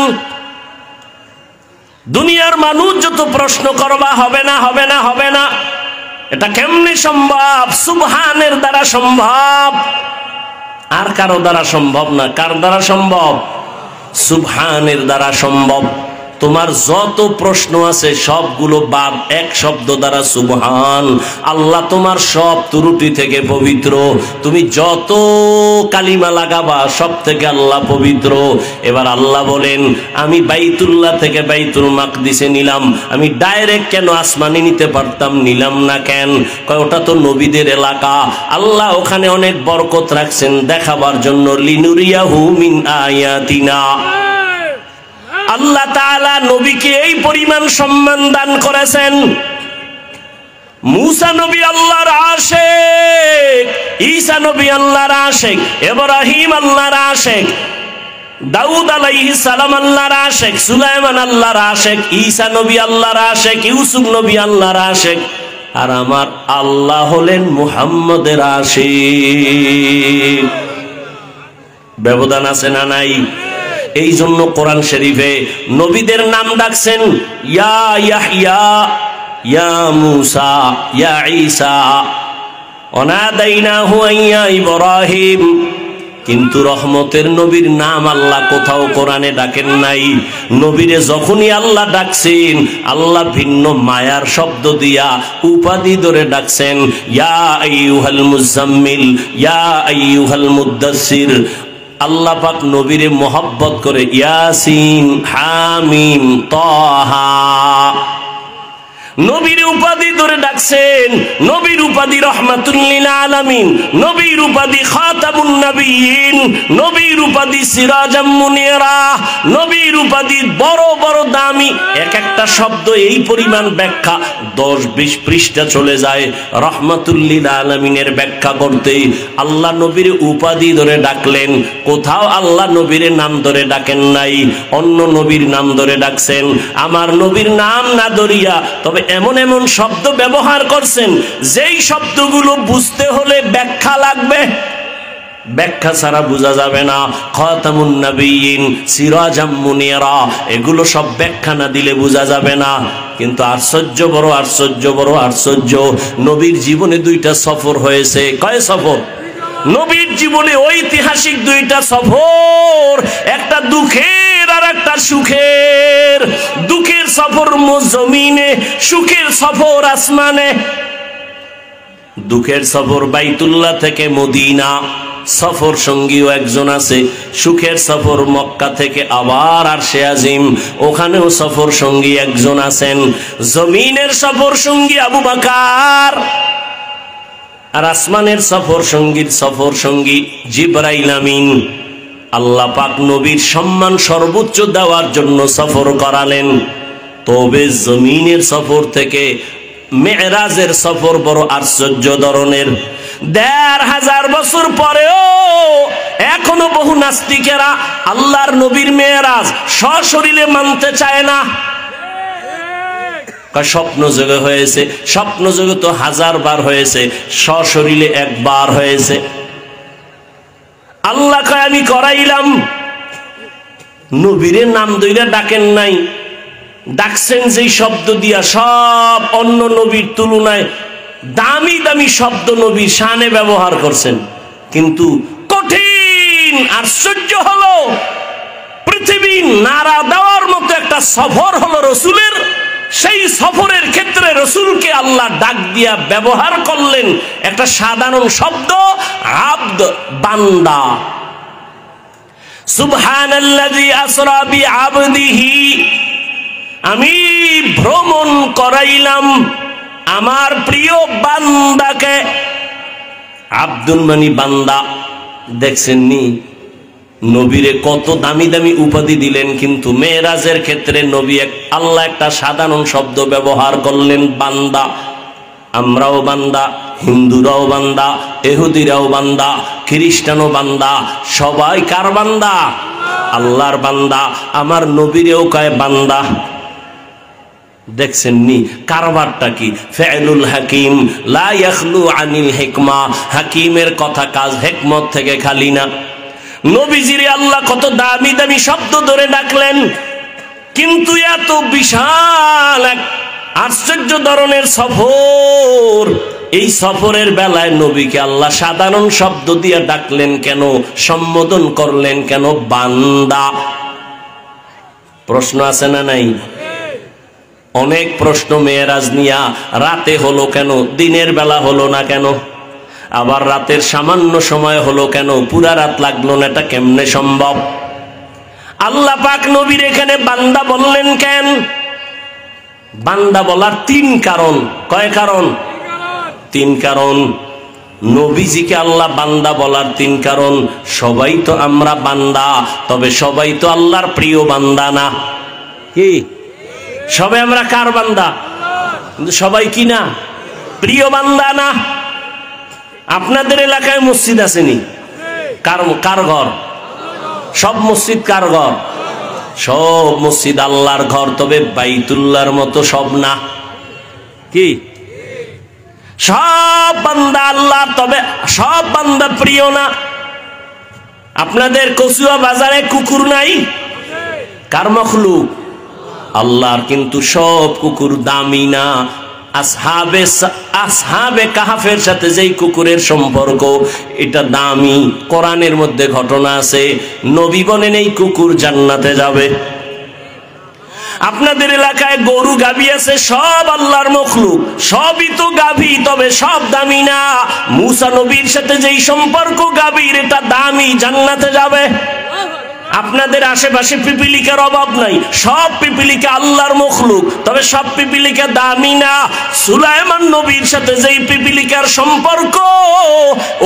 দুনিয়ার মানুষ যত প্রশ্ন করবা হবে না হবে না হবে না এটা কেমনে সম্ভব সুবহানের দ্বারা সম্ভব আর কারো দ্বারা সম্ভব না। কার দ্বারা সম্ভব সুবহানের দ্বারা সম্ভব। তোমার যত প্রশ্ন আছে সবগুলো বাদ এক শব্দ দ্বারা সুবহান। আল্লাহ তোমার সব ত্রুটি থেকে পবিত্র। তুমি যত কালিমা লাগাবা সব থেকে আল্লাহ পবিত্র। এবার আল্লাহ বলেন আমি বাইতুল্লাহ থেকে বাইতুল মাকদিসে নিলাম আমি ডাইরেক্ট কেন আসমানে নিতে পারতাম নিলাম না কেন কয় ওটা তো নবীদের এলাকা আল্লাহ ওখানে অনেক বরকত রাখছেন দেখাবার জন্য লিনুরিয়াহু মিন আয়াতিনা। আল্লাহ তাআলা নবীকে এই পরিমাণ সম্মান দান করেছেন। मूसा नबी अल्लाहर आशिक, ईसा नबी अल्लाहर आशिक, इब्राहिम अल्लाहर आशिक, दाऊद अलैहिस सालाम अल्लाहर आशिक, सुलाइमान अल्लाहर आशिक, ईसा नबी अल्लाहर आशिक, यूसुफ नबी अल्लाहर आशिक, और आमार आल्लाह हलेन मुहम्मदेर आशिक। व्यवधान आछे ना नाई? এই জন্য কোরআন শরীফে নবীদের নাম ডাকছেন ইয়া ইয়াহইয়া, ইয়া মূসা, ইয়া ঈসা, ওয়ানাদাইনাহু ইয়া ইব্রাহিম। কিন্তু রহমতের নবীর নাম আল্লাহ কোথাও কোরআনে ডাকেন নাই। নবীরে যখনই আল্লাহ ডাকছেন, আল্লাহ ভিন্ন মায়ার শব্দ দিয়া উপাধি ধরে ডাকছেন, ইয়া আইয়ুহাল মুজাম্মিল, ইয়া আইয়ুহাল মুদ্দাসসির। আল্লাহ পাক নবীরে মোহাব্বত করে ইয়াসিন, হামিম, তাহা, নবীর উপাধি ধরে ডাকছেন। নবীর উপাধি রাহমাতুল লিল আলামিন, নবীর উপাধি খাতামুন নবিয়্যিন, নবীর উপাধি সিরাজাম মুনিরা, নবীর উপাধি বড় বড় দামি। এক একটা শব্দ এই পরিমাণ ব্যাখ্যা 10-20 পৃষ্ঠা চলে যায় রাহমাতুল লিল আলামিনের ব্যাখ্যা করতে। আল্লাহ নবীর উপাধি ধরে ডাকলেন, কোথাও আল্লাহ নবীর নাম ধরে ডাকেন নাই, অন্য নবীর নাম ধরে ডাকছেন। আমার নবীর নাম না ধরিয়া তবে এমন এমন শব্দ ব্যবহার করছেন যেই শব্দগুলো বুঝতে হলে ব্যাখ্যা লাগবে, ব্যাখ্যা ছাড়া বোঝা যাবে না। খাতামুন নবিয়্যিন, সিরাজাম মুনিরা, এগুলো সব ব্যাখ্যা না দিলে বোঝা যাবে না। কিন্তু আশ্চর্য বড় আশ্চর্য বড় আশ্চর্য, নবীর জীবনে 2টা সফর হয়েছে। কয় সফর? নবীর জীবনে ঐতিহাসিক 2টা সফর, একটা দুঃখের আর একটা সুখের। দুঃখের সফর জমিনে, সুখের সফর আসমানে। দুঃখের সফর বাইতুল্লাহ থেকে মদিনা, সফর সঙ্গীও একজন আছে। সুখের সফর মক্কা থেকে আবার আরশে আজিম, ওখানেও সফর সঙ্গী একজন আছেন। জমিনের সফর সঙ্গী আবু বকর, আর আসমানের সফর সঙ্গী জিবরাইল আমিন। আল্লাহ পাক নবীর সম্মান সর্বোচ্চ দেওয়ার জন্য সফর করালেন। তবে জমিনের সফর থেকে মেরাজের সফর বড় আশ্চর্য ধরনের। 1500 বছর পরেও এখনো বহু নাস্তিকেরা আল্লাহর নবীর মেরাজ সশরীরে মানতে চায় না। স্বপ্ন যোগে হয়েছে, স্বপ্ন যোগে তো 1000 বার হয়েছে, সশরীরে 1 বার হয়েছে। আল্লাহ কয় আমি করাইলাম। নবীরে নাম ধইরা ডাকেন নাই, ডাকছেন যেই শব্দ দিয়া সব অন্য নবীর তুলনায় দামি দামি শব্দ নবীর শানে ব্যবহার করছেন। কিন্তু কঠিন আশ্চর্য হলো, পৃথিবী নাড়া দেওয়ার মতো একটা সফর হলো রসুলের। সেই সফরের ক্ষেত্রে রসুলকে আল্লাহ ডাক দিয়া ব্যবহার করলেন একটা সাধারণ শব্দ, আব্দ, বান্দা। সুবহানাল্লাযী আসরা বিআবদিহি, আমি ভ্রমণ করাইলাম আমার প্রিয় বান্দাকে। আব্দুল মানি বান্দা। দেখছেন নি নবীরে কত দামি দামি উপাধি দিলেন, কিন্তু মেরাজের ক্ষেত্রে নবী আল্লাহ একটা সাধারণ শব্দ ব্যবহার করলেন, বান্দা। আমরাও বান্দা, হিন্দুরাও বান্দা, ইহুদিরাও বান্দা, খ্রিস্টানও বান্দা, সবাই কার বান্দা? আল্লাহর বান্দা। আমার নবীরেও কয় বান্দা। দেখছেন নি কারবারটা কি? ফেলুল হাকিম লা ইয়াখলু আনিল হিকমা, হাকিমের কথা কাজ হিকমত থেকে খালি না। নবীজিরে আল্লাহ কত দামি দামি শব্দ ধরে ডাকলেন, কিন্তু এত বিশাল এক আশ্চর্য ধরনের সফর, এই সফরের বেলায় নবীকে আল্লাহ সাধারণ শব্দ দিয়ে ডাকলেন কেন? সম্বোধন করলেন কেন? বান্দা। প্রশ্ন আছে না নাই? অনেক প্রশ্ন মেয়েরাজ নিয়া। রাতে হলো কেন? দিনের বেলা হলো না কেন? আবার রাতের সামান্য সময় হলো কেন? পুরা রাত লাগলো না, এটা কেমনে সম্ভব? আল্লাহ পাক নবীর এখানে বান্দা বললেন কেন? বান্দা বলার 3 কারণ। কয় কারণ? 3 কারণ। নবীজিকে আল্লাহ বান্দা বলার 3 কারণ। সবাই তো আমরা বান্দা, তবে সবাই তো আল্লাহর প্রিয় বান্দা না। কি সবাই আমরা কার বান্দা? কিন্তু সবাই কি না? প্রিয় বান্দা না। আপনাদের এলাকায় মসজিদ আসেনি? কার ঘর? সব মসজিদ কার ঘর? সব মসজিদ আল্লাহর ঘর, তবে বাইতুল্লাহর মতো সব না। কি সব বান্দা আল্লাহ, তবে সব বান্দা প্রিয় না। আপনাদের কচুয়া বাজারে কুকুর নাই? কার মখলুক? আল্লাহর। কিন্তু সব কুকুর দামি না। আসহাবে কাহাফের সাথে যেই কুকুরের সম্পর্ক, এটা দামি। কোরআনের মধ্যে ঘটনা আছে, নবী বলেন এই কুকুর জান্নাতে যাবে। আপনাদের এলাকায় গরু গাভী আছে, সব আল্লাহর মখলুক, সবই তো গাভী, তবে সব দামি না। মুসা নবীর সাথে যেই সম্পর্ক গাভীর, এটা দামি, জান্নাতে যাবে। আপনাদের আশেপাশে পিপিলিকার অভাব নাই, সব পিপিলিকা আল্লাহর মখলুক, তবে সব পিপিলিকা দামি না। সুলাইমান নবীর সাথে যেই পিপিলিকার সম্পর্ক,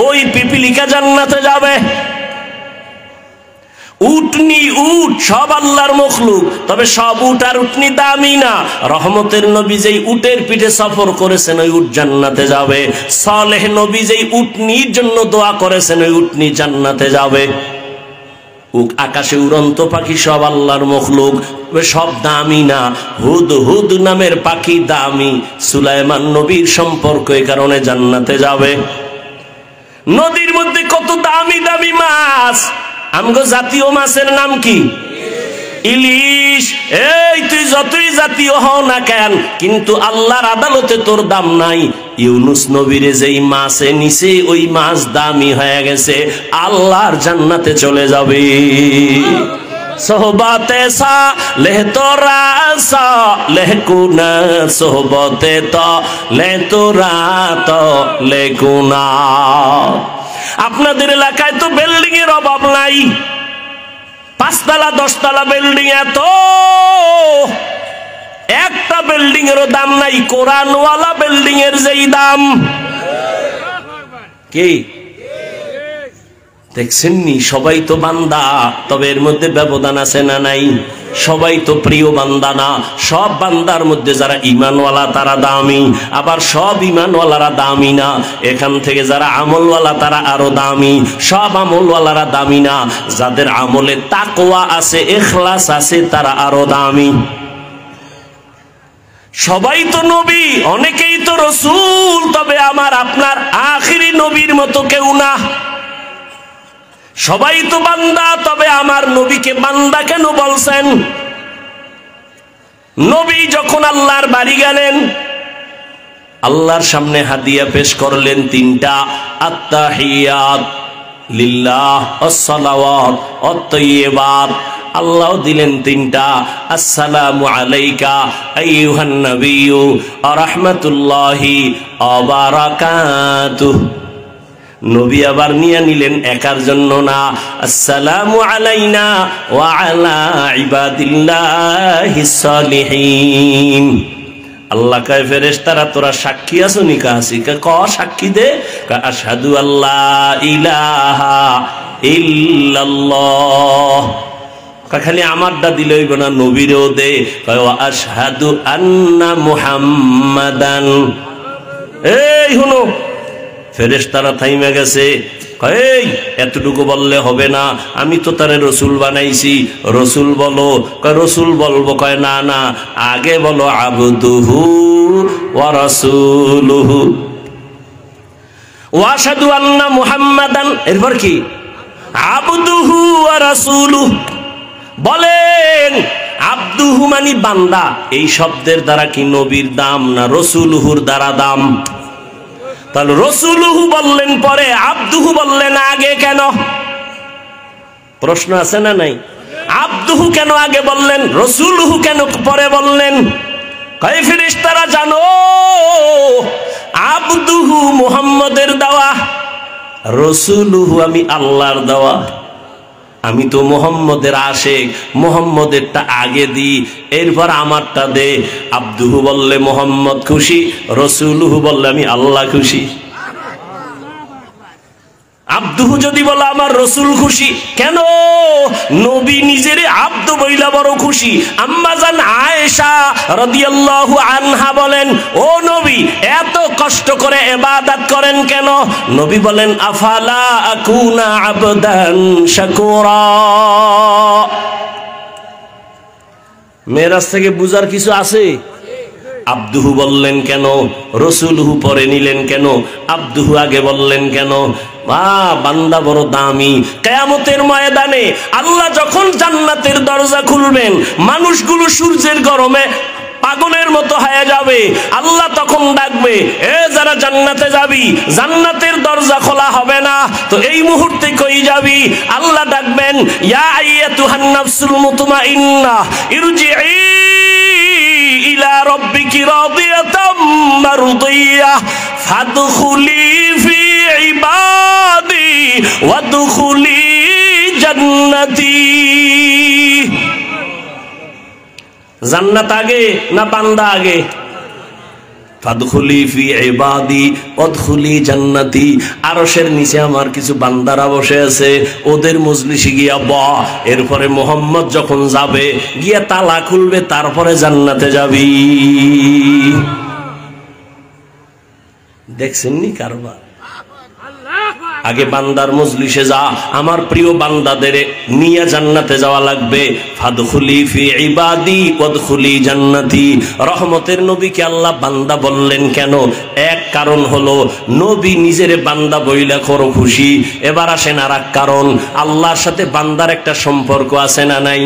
ওই পিপিলিকা জান্নাতে যাবে। উটনি, উট সব আল্লাহর মখলুক, তবে সব উট আর উটনি দামি না। রহমতের নবী যেই উটের পিঠে সফর করেছেন, ওই উট জান্নাতে যাবে। সালেহ নবী যেই উটনির জন্য দোয়া করেছেন, ওই উটনি জান্নাতে যাবে। আকাশে উড়ন্ত পাখি সব আল্লাহর মখলুক, সব দামি না। হুদ হুদ নামের পাখি দামি, সুলাইমান নবীর সম্পর্ক, এই কারণে জান্নাতে যাবে। নদীর মধ্যে কত দামি দামি মাছ। আমগো জাতীয় মাছের নাম কি? ইলিশ। এই তুই যতই জাতীয় হও না কেন, কিন্তু আল্লাহর আদালতে তোর দাম নাই। ইউনুস নবীরে যেই মাছে নিছে, ওই মাছ দামি হয়ে গেছে, আল্লাহর জান্নাতে চলে যাবে। সোহবতে সালেহ তোরা সালেহ কুনা, সোহবতে তালেহ তোরা তালেহ কুনা। আপনাদের এলাকায় তো বিল্ডিং এর অভাব নাই, 5 তলা 10 তলা বিল্ডিং, এত একটা বিল্ডিং এরও দাম নাই কোরআনওয়ালা বিল্ডিং এর যেই দাম। কি দেখছেন নি? সবাই তো বান্দা, তবে এর মধ্যে ব্যবধান আছে না নাই? সবাই তো প্রিয় বান্দা না। সব বান্দার মধ্যে যারা ঈমানওয়ালা তারা দামি, আবার সব ঈমানওয়ালারা দামি না। এখান থেকে যারা আমলওয়ালা তারা আরো দামি, সব আমলওয়ালারা দামি না। যাদের আমলে তাকওয়া আছে, ইখলাস আছে, তারা আরো দামি। সবাই তো নবী, অনেকেই তো রসুল, তবে আমার আপনার আখিরি নবীর মতো কেউ না। সবাই তো বান্দা, তবে আমার নবীকে বান্দা কেন বলছেন? নবী যখন আল্লাহর বাড়ি গেলেন, আল্লাহর সামনে হাদিয়া পেশ করলেন 3টা, আত্তাহিয়াত লিল্লাহ, আসসালাওয়াত আত-তাইয়্যিবাত। আল্লাহ দিলেন 3টা, আসসালামু আলাইকা আইয়ুহান নবিয়্যু ওয়া রাহমাতুল্লাহি ওয়া বারাকাতুহু। নবী আবার নিয়ে নিলেন একার জন্য না, আসসালামু আলাইনা ওয়া আলা ইবাদিল্লাহিস সালিহিন। আল্লাহ কয় ফেরেশতারা তোরা সাক্ষী আছো নি? কাছি ক সাক্ষী দে। আশহাদু আল্লা ইলাহা ইল্লাল্লাহ। খালি আমারটা দিলে হইব না, নবীরও দে। কয় আশহাদু আন্না মুহাম্মাদান। এই শুনো, ফেরেশতারা থাইমে গেছে। এই এতটুকু বললে হবে না, আমি তো তারে রসুল বানাইছি, রসুল বলো। কয় রসুল বলবো? কয় না না, আগে বলো আবদুহু ওয়া রাসূলুহু ওয়া আশহাদু আন্না মুহাম্মাদান। এরপর কি? আবদুহু ওয়া রাসূলুহু। বলেন আবদুহু মানে বান্দা, এই শব্দের দ্বারা কি নবীর দাম না রসুলুহুর দ্বারা দাম? তাহলে রসুলুহু বললেন পরে, আব্দুহু বললেন আগে কেন? প্রশ্ন আছে না নাই? আব্দুহু কেন আগে বললেন, রসুলুহু কেন পরে বললেন? কয় ফেরেশতারা জানো, আব্দুহু মুহাম্মদের দেওয়া, রসুলুহু আমি আল্লাহর দেওয়া। আমি তো মোহাম্মদের আশেক, মোহাম্মদেরটা আগে দি, এরপর আমারটা দে। আব্দুহু বললে মোহাম্মদ খুশি, রসুলুহু বললে আমি আল্লাহ খুশি। আব্দুহু যদি বলে আমার রসুল খুশি, কেন? নবী নিজের আব্দু বইলা বড় খুশি। আম্মা জান আয়েশা রাদিয়াল্লাহু আনহা বলেন, ও নবী এত কষ্ট করে ইবাদত করেন কেন? নবী বলেন, আফালা আকুনা আবদান শাকুরা। মেরাজ থেকে বুঝার কিছু আছে? আব্দুহু বললেন কেন, রসুলহু পরে নিলেন কেন, আব্দুহু আগে বললেন কেন? বান্দা বড় দামি। কিয়ামতের ময়দানে আল্লাহ যখন জান্নাতের দরজা খুলবেন, মানুষগুলো সূর্যের গরমে পাগলের মতো হয়ে যাবে। আল্লাহ তখন ডাকবে, এ যারা জান্নাতে যাবি, জান্নাতের দরজা খোলা হবে না, তো এই মুহূর্তে কই যাবি? আল্লাহ ডাকবেন, ইয়া আইয়াতুহান নাফসুল মুতমাইন্নাহ ইরজিই ইলা রাব্বিকি রাদিয়াতাম মারদিয়াহ ফাদখুলি ফি ইবাদি ওয়াদখুলি জান্নাতি। জান্নাত আগে না বান্দা আগে? ফাদখুলি ফি ইবাদি ওয়াদখুলি জান্নাতি। আরশের নিচে আমার কিছু বান্দারা বসে আছে, ওদের মজলিসে গিয়া বহ। এরপরে মোহাম্মদ যখন যাবে, গিয়া তালা খুলবে, তারপরে জান্নাতে যাবি। দেখছেন নি কারবার? আগে বান্দার মজলিসে যা, আমার প্রিয় বান্দাদের নিয়ে জান্নাতে যাওয়া লাগবে। ফাদখুলি ফি ইবাদি ওয়াদখুলি জান্নাতি। রহমতের নবীকে আল্লাহ বান্দা বললেন কেন? এক কারণ হলো নবী নিজের বান্দা বইলা করো খুশি। এবার আসেন আর এক কারণ, আল্লাহর সাথে বান্দার একটা সম্পর্ক আছে না নাই?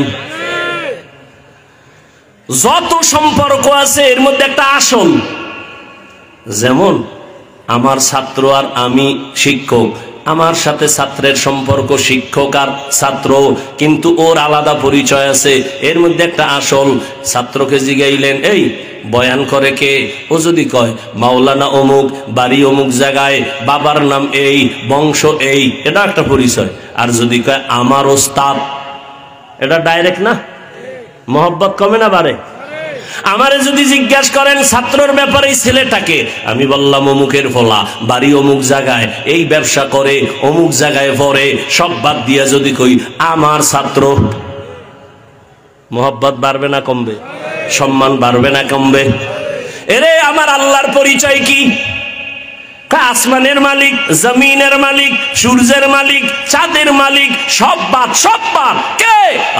যত সম্পর্ক আছে এর মধ্যে একটা আসল, যেমন আমার ছাত্র আর আমি শিক্ষক, আমার সাথে ছাত্রের সম্পর্ক শিক্ষক আর ছাত্র, কিন্তু ওর আলাদা পরিচয় আছে। এর মধ্যে একটা আসল। ছাত্রকে জিগাইলেন, এই বয়ান করে কে? ও যদি কয় মাওলানা অমুক, বাড়ি অমুক জায়গায়, বাবার নাম এই, বংশ এই, এটা একটা পরিচয়। আর যদি কয় আমার ওস্তাদ, এটা ডাইরেক্ট না? মহব্বত কমে না বাড়ে? আমারে যদি জিজ্ঞাসা করেন ছাত্রর ব্যাপারে ছেলেটাকে, আমি বললাম অমুকের ফলা, বাড়ি অমুক জায়গায়, এই ব্যবসা করে, অমুক জায়গায় পড়ে, সব বাদ দিয়া যদি কই আমার ছাত্র, মহব্বত বাড়বে না কমবে? সম্মান বাড়বে না কমবে? এরে আমার আল্লাহর পরিচয় কি? আসমানের মালিক, জমিনের মালিক, সূর্যের মালিক, চাঁদের মালিক, সব বাদ, সব বাদ। কে?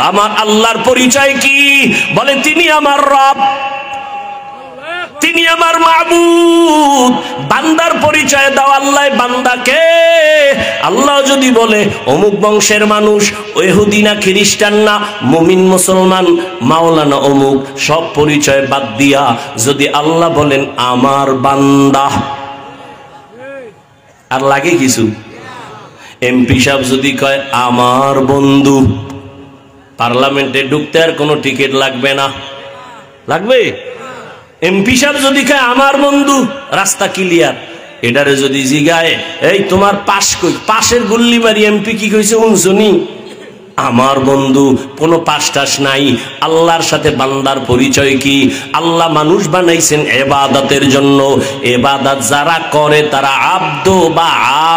আমার আল্লাহর পরিচয় কি? বলে তিনি আমার রব, তিনি আমার মাবুদ। বান্দার পরিচয় দাও আল্লাহ বান্দাকে। আল্লাহ যদি বলে অমুক বংশের মানুষ, ইহুদি না খ্রিস্টান না মুমিন মুসলমান, মাওলানা অমুক, সব পরিচয় বাদ দিয়া যদি আল্লাহ বলেন আমার বান্দা, আর লাগে কিছু? এমপি সাহেব যদি কয় আমার বন্ধু, পার্লামেন্টে ঢুকতে আর কোনো টিকিট লাগবে না? লাগবে? এমপি সাহেব যদি কয় আমার বন্ধু, রাস্তা ক্লিয়ার। এটারে যদি জিগায়, এই তোমার পাশ কই, পাশের গুল্লি মারি এমপি কি কইছে শুনছনি? আমার বন্ধু, কোনো পাশ টাস নাই। আল্লাহর সাথে বান্দার পরিচয় কি? আল্লাহ মানুষ বানাইছেন ইবাদতের জন্য। ইবাদত যারা করে তারা আব্দ বা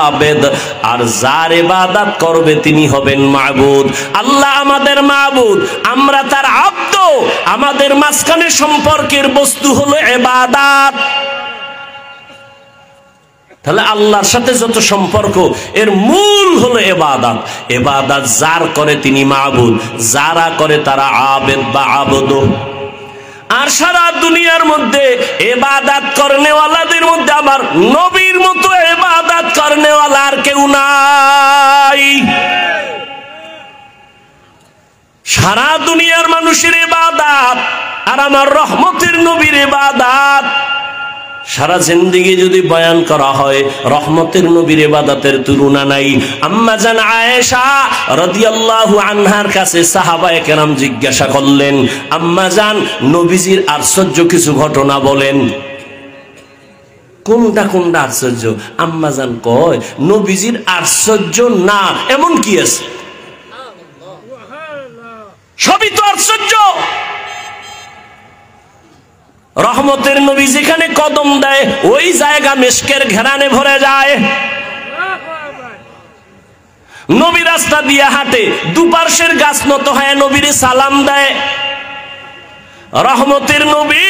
আবেদ, আর যার ইবাদত করবে তিনি হবেন মাবুদ। আল্লাহ আমাদের মাবুদ, আমরা তার আব্দ। আমাদের মাঝখানে সম্পর্কের বস্তু হলো ইবাদত। তাহলে আল্লাহর সাথে যত সম্পর্ক, এর মূল হলো ইবাদত। ইবাদত যার করে তিনি মাবুদ, যারা করে তারা আবেদ বা আবদ। আর সারা দুনিয়ার মধ্যে ইবাদত করনেওয়ালাদের মধ্যে আমার নবীর মতো ইবাদত করনেওয়ালা আর কেউ নাই। সারা দুনিয়ার মানুষের ইবাদত আর আমার রহমতের নবীর ইবাদত। সারা জিন্দেগি যদি বয়ান করা হয়, রহমতের নবীর ইবাদতের তুলনা নাই। আম্মা জান আয়েশা রাদিয়াল্লাহু আনহার কাছে সাহাবায়ে কেরাম জিজ্ঞাসা করলেন, আম্মা জান নবীজির আশ্চর্য কিছু ঘটনা বলেন। কোনটা কোনটা আশ্চর্য? আম্মা জান কয়, নবীজির আশ্চর্য না এমন কি আছে? সবই তো আশ্চর্য। রহমতের নবী যেখানে কদম দেয় ওই জায়গা মিশকের ঘেরানে ভরে যায়। নবী রাস্তা দিয়ে হাঁটে, দুপার্শ্বের গাছ নত হয় নবীর সালাম দেয়। রহমতের নবী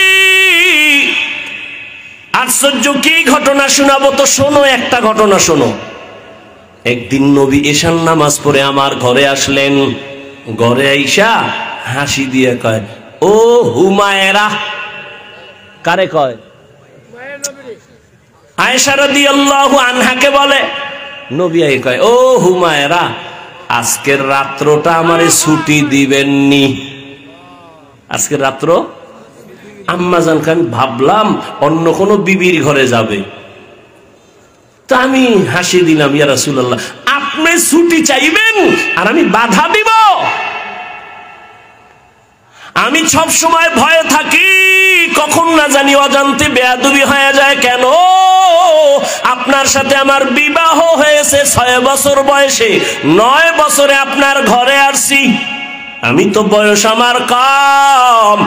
আশ্চর্য কি ঘটনা শোনাবো? তো শোনো, একটা ঘটনা শোনো। একদিন নবী এশার নামাজ পড়ে আমার ঘরে আসলেন। ঘরে আইসা হাসি দিয়ে কয়, ও হুমায়রা। কারে কয়? আয়েশা রাদিয়াল্লাহু আনহাকে বলে। নবী আই কয়, ও হুমায়রা, আজকের রাত্রটা আমারে ছুটি দিবেননি? আজকের রাত্র? আম্মাজানকে আমি ভাবলাম অন্য কোন বিবির ঘরে যাবে, তা আমি হাসি দিলাম, ইয়া রাসূলুল্লাহ, আপনি ছুটি চাইবেন আর আমি বাধা দিব? আমি সব সময় ভয়ে থাকি কখন না জানি অজান্তে বেয়াদবি হয়ে যায়। কেন? আপনার সাথে আমার বিবাহ হয়েছে 6 বছর বয়সে, 9 বছরে আপনার ঘরে আসছি, আমি তো বয়স আমার কম,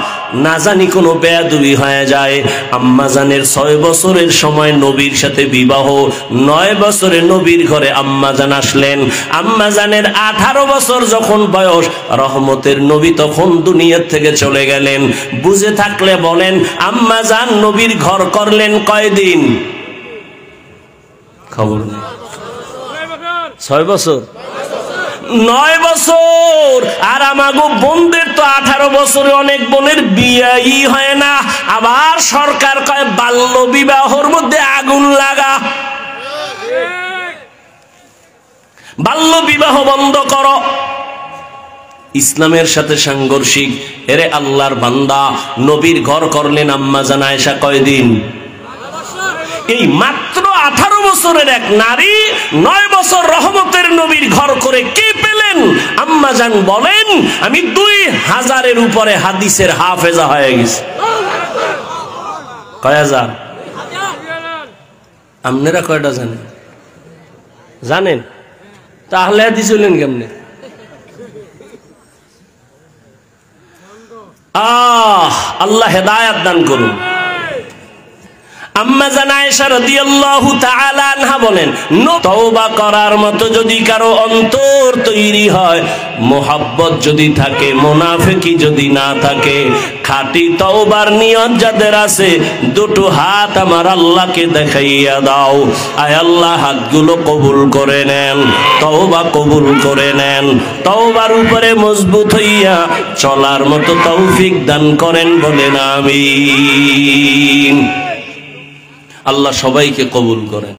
না জানি কোনো বেয়াদবি হয়ে যায়। আম্মাজানের 6 বছরের সময় নবীর সাথে বিবাহ, 9 বছরে নবীর ঘরে আম্মাজান আসলেন। আম্মাজানের 18 বছর যখন বয়স, রহমতের নবী তখন দুনিয়ার থেকে চলে গেলেন। বুঝে থাকলে বলেন, আম্মাজান নবীর ঘর করলেন কয়দিন? খবর নেই। 6 বছর, 9 বছর। আর আমাগো বোনদের তো 18 বছরে অনেক বোনের বিয়েই হয় না। আবার সরকার কয় বাল্য বিবাহর মধ্যে আগুন লাগা, বাল্য বিবাহ বন্ধ করো। ইসলামের সাথে সাংঘর্ষিক। এরে আল্লাহর বান্দা, নবীর ঘর করলেন আম্মাজান আয়েশা কয়দিন? এই মাত্র 18 বছরের এক নারী 9 বছর রহমতের নবীর ঘর করে কে পেলেন? আম্মাজান বলেন, আমি 2000-এর উপরে হাদিসের হাফেজা হয়ে গেছি। কয় হাজার? আপনারা কয়টা জানেন? জানেন? তাহলে হাদিস হলেন কেমনে? আল্লাহ হেদায়েত দান করুন। আম্মাজান আয়েশা রাদিয়াল্লাহু তাআলা আনহা বলেন, তওবা করার মতো যদি কারো অন্তর তৈরি হয়, মোহাব্বত যদি থাকে, মুনাফিকি যদি না থাকে, খাঁটি তওবার নিয়ত যাদের আছে, দুটো হাত আমার আল্লাহকে দেখাইয়া দাও। আয় আল্লাহ, হাতগুলো কবুল করে নেন, তওবা কবুল করে নেন, তওবার উপরে মজবুত হইয়া চলার মতো তৌফিক দান করেন, বলেন আমিন। আল্লাহ সবাইকে কবুল করেন।